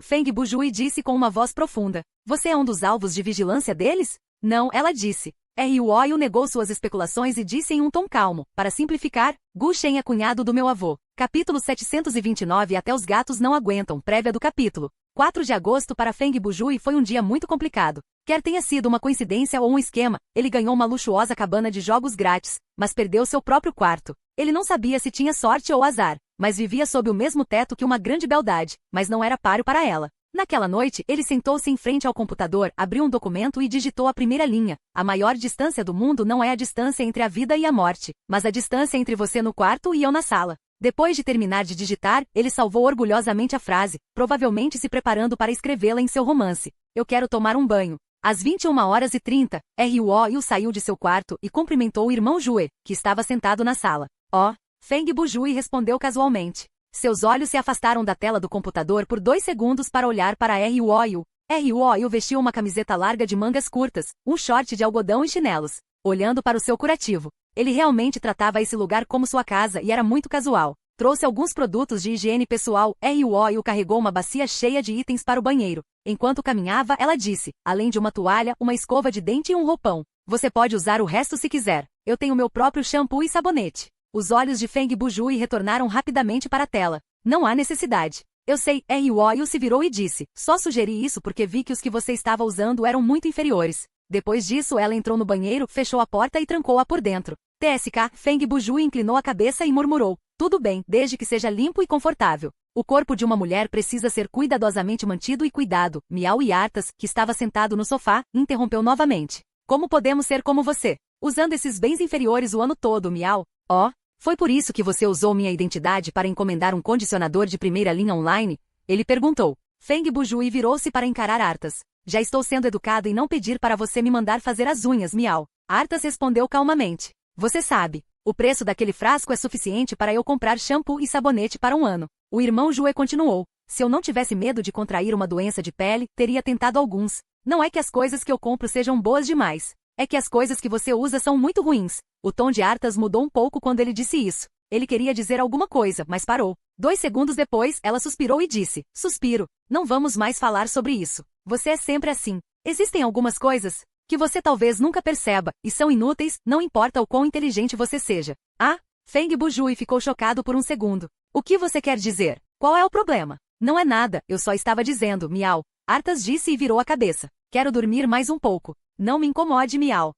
Feng Bujui disse com uma voz profunda. Você é um dos alvos de vigilância deles? Não, ela disse. Ryo negou suas especulações e disse em um tom calmo. Para simplificar, Gu Shen é cunhado do meu avô. Capítulo 729 Até os gatos não aguentam, prévia do capítulo. 4 de agosto para Feng Bujui foi um dia muito complicado. Quer tenha sido uma coincidência ou um esquema, ele ganhou uma luxuosa cabana de jogos grátis, mas perdeu seu próprio quarto. Ele não sabia se tinha sorte ou azar, mas vivia sob o mesmo teto que uma grande beldade, mas não era páreo para ela. Naquela noite, ele sentou-se em frente ao computador, abriu um documento e digitou a primeira linha. A maior distância do mundo não é a distância entre a vida e a morte, mas a distância entre você no quarto e eu na sala. Depois de terminar de digitar, ele salvou orgulhosamente a frase, provavelmente se preparando para escrevê-la em seu romance. Eu quero tomar um banho. Às 21h30, Ryo saiu de seu quarto e cumprimentou o irmão Jue, que estava sentado na sala. Oh, Feng Bujui respondeu casualmente. Seus olhos se afastaram da tela do computador por 2 segundos para olhar para Ryo. Ryo vestiu uma camiseta larga de mangas curtas, um short de algodão e chinelos. Olhando para o seu curativo, ele realmente tratava esse lugar como sua casa e era muito casual. Trouxe alguns produtos de higiene pessoal. Ryo carregou uma bacia cheia de itens para o banheiro. Enquanto caminhava, ela disse, além de uma toalha, uma escova de dente e um roupão. Você pode usar o resto se quiser. Eu tenho meu próprio shampoo e sabonete. Os olhos de Feng Bujui retornaram rapidamente para a tela. Não há necessidade. Eu sei, Ryo se virou e disse, só sugeri isso porque vi que os que você estava usando eram muito inferiores. Depois disso ela entrou no banheiro, fechou a porta e trancou-a por dentro. TSK, Feng Bujui inclinou a cabeça e murmurou, tudo bem, desde que seja limpo e confortável. O corpo de uma mulher precisa ser cuidadosamente mantido e cuidado. Miau e Artas, que estava sentado no sofá, interrompeu novamente. Como podemos ser como você? Usando esses bens inferiores o ano todo, Miau. Oh, foi por isso que você usou minha identidade para encomendar um condicionador de primeira linha online? Ele perguntou. Feng Bujui virou-se para encarar Artas. Já estou sendo educado em não pedir para você me mandar fazer as unhas, Miau. Artas respondeu calmamente. Você sabe, o preço daquele frasco é suficiente para eu comprar shampoo e sabonete para um ano. O irmão Jue continuou. Se eu não tivesse medo de contrair uma doença de pele, teria tentado alguns. Não é que as coisas que eu compro sejam boas demais. É que as coisas que você usa são muito ruins. O tom de Artas mudou um pouco quando ele disse isso. Ele queria dizer alguma coisa, mas parou. 2 segundos depois, ela suspirou e disse, suspiro, não vamos mais falar sobre isso. Você é sempre assim. Existem algumas coisas que você talvez nunca perceba, e são inúteis, não importa o quão inteligente você seja. Ah? Feng Bujui ficou chocado por um segundo. O que você quer dizer? Qual é o problema? Não é nada, eu só estava dizendo, Miau. Artas disse e virou a cabeça. Quero dormir mais um pouco. Não me incomode, Miau.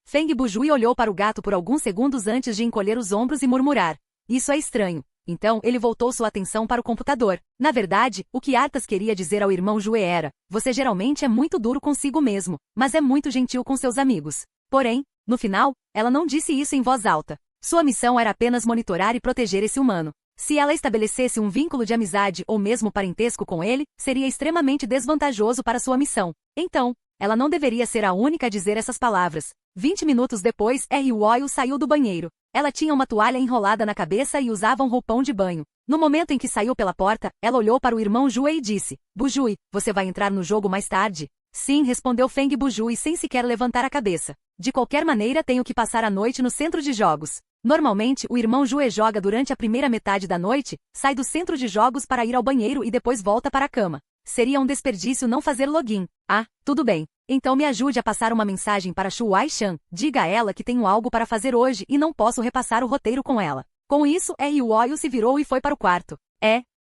Feng Bujui olhou para o gato por alguns segundos antes de encolher os ombros e murmurar. Isso é estranho. Então, ele voltou sua atenção para o computador. Na verdade, o que Artas queria dizer ao irmão Jue era, você geralmente é muito duro consigo mesmo, mas é muito gentil com seus amigos. Porém, no final, ela não disse isso em voz alta. Sua missão era apenas monitorar e proteger esse humano. Se ela estabelecesse um vínculo de amizade ou mesmo parentesco com ele, seria extremamente desvantajoso para sua missão. Então, ela não deveria ser a única a dizer essas palavras. 20 minutos depois, Ryo saiu do banheiro. Ela tinha uma toalha enrolada na cabeça e usava um roupão de banho. No momento em que saiu pela porta, ela olhou para o irmão Jue e disse, Bujui, você vai entrar no jogo mais tarde? Sim, respondeu Feng Bujui sem sequer levantar a cabeça. De qualquer maneira tenho que passar a noite no centro de jogos. Normalmente, o irmão Jue joga durante a primeira metade da noite, sai do centro de jogos para ir ao banheiro e depois volta para a cama. Seria um desperdício não fazer login. Ah, tudo bem. Então me ajude a passar uma mensagem para Shu Wai-chan. Diga a ela que tenho algo para fazer hoje e não posso repassar o roteiro com ela. Com isso, Ryo se virou e foi para o quarto.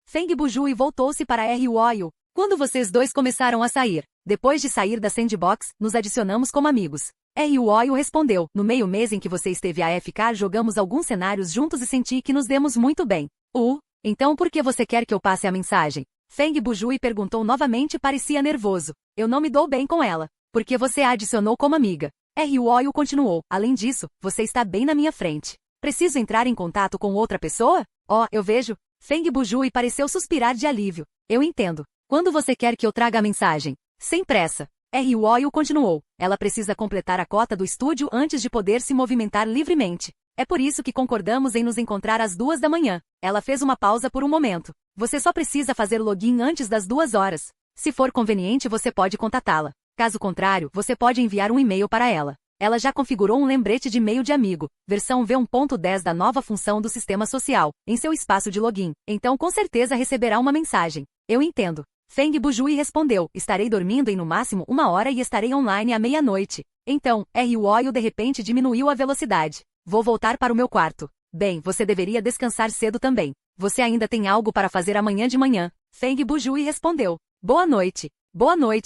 Feng Bujui voltou-se para Ryo. Quando vocês dois começaram a sair? Depois de sair da sandbox, nos adicionamos como amigos. Ryo respondeu, no meio mês em que você esteve AFK jogamos alguns cenários juntos e senti que nos demos muito bem. Então por que você quer que eu passe a mensagem? Feng Bujui perguntou novamente e parecia nervoso. Eu não me dou bem com ela. Porque você a adicionou como amiga. Ryo continuou. Além disso, você está bem na minha frente. Preciso entrar em contato com outra pessoa? Oh, eu vejo. Feng Bujui pareceu suspirar de alívio. Eu entendo. Quando você quer que eu traga a mensagem? Sem pressa. Ryo continuou. Ela precisa completar a cota do estúdio antes de poder se movimentar livremente. É por isso que concordamos em nos encontrar às 2 da manhã. Ela fez uma pausa por um momento. Você só precisa fazer login antes das 2 horas. Se for conveniente, você pode contatá-la. Caso contrário, você pode enviar um e-mail para ela. Ela já configurou um lembrete de e-mail de amigo, versão V1.10 da nova função do sistema social, em seu espaço de login. Então com certeza receberá uma mensagem. Eu entendo. Feng Bujui respondeu, estarei dormindo em no máximo 1 hora e estarei online à meia-noite. Então, Ryo de repente diminuiu a velocidade. Vou voltar para o meu quarto. Bem, você deveria descansar cedo também. Você ainda tem algo para fazer amanhã de manhã. Feng Bujui respondeu. Boa noite,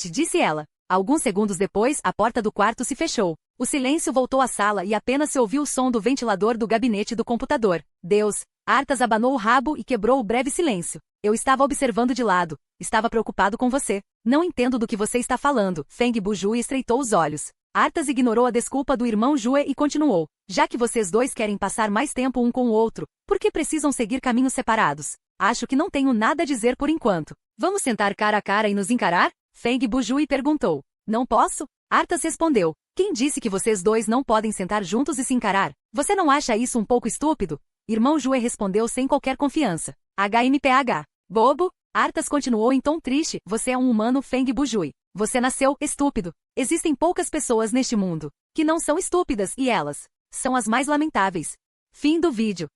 disse ela. Alguns segundos depois, a porta do quarto se fechou. O silêncio voltou à sala e apenas se ouviu o som do ventilador do gabinete do computador. Deus! Artas abanou o rabo e quebrou o breve silêncio. Eu estava observando de lado. Estava preocupado com você. Não entendo do que você está falando. Feng Bujui estreitou os olhos. Artas ignorou a desculpa do irmão Jue e continuou. Já que vocês dois querem passar mais tempo um com o outro, por que precisam seguir caminhos separados? Acho que não tenho nada a dizer por enquanto. Vamos sentar cara a cara e nos encarar? Feng Bujui perguntou. Não posso? Arthas respondeu. Quem disse que vocês dois não podem sentar juntos e se encarar? Você não acha isso um pouco estúpido? Irmão Jue respondeu sem qualquer confiança. HMPH. Bobo? Arthas continuou em tom triste. Você é um humano Feng Bujui. Você nasceu estúpido. Existem poucas pessoas neste mundo que não são estúpidas e elas são as mais lamentáveis. Fim do vídeo.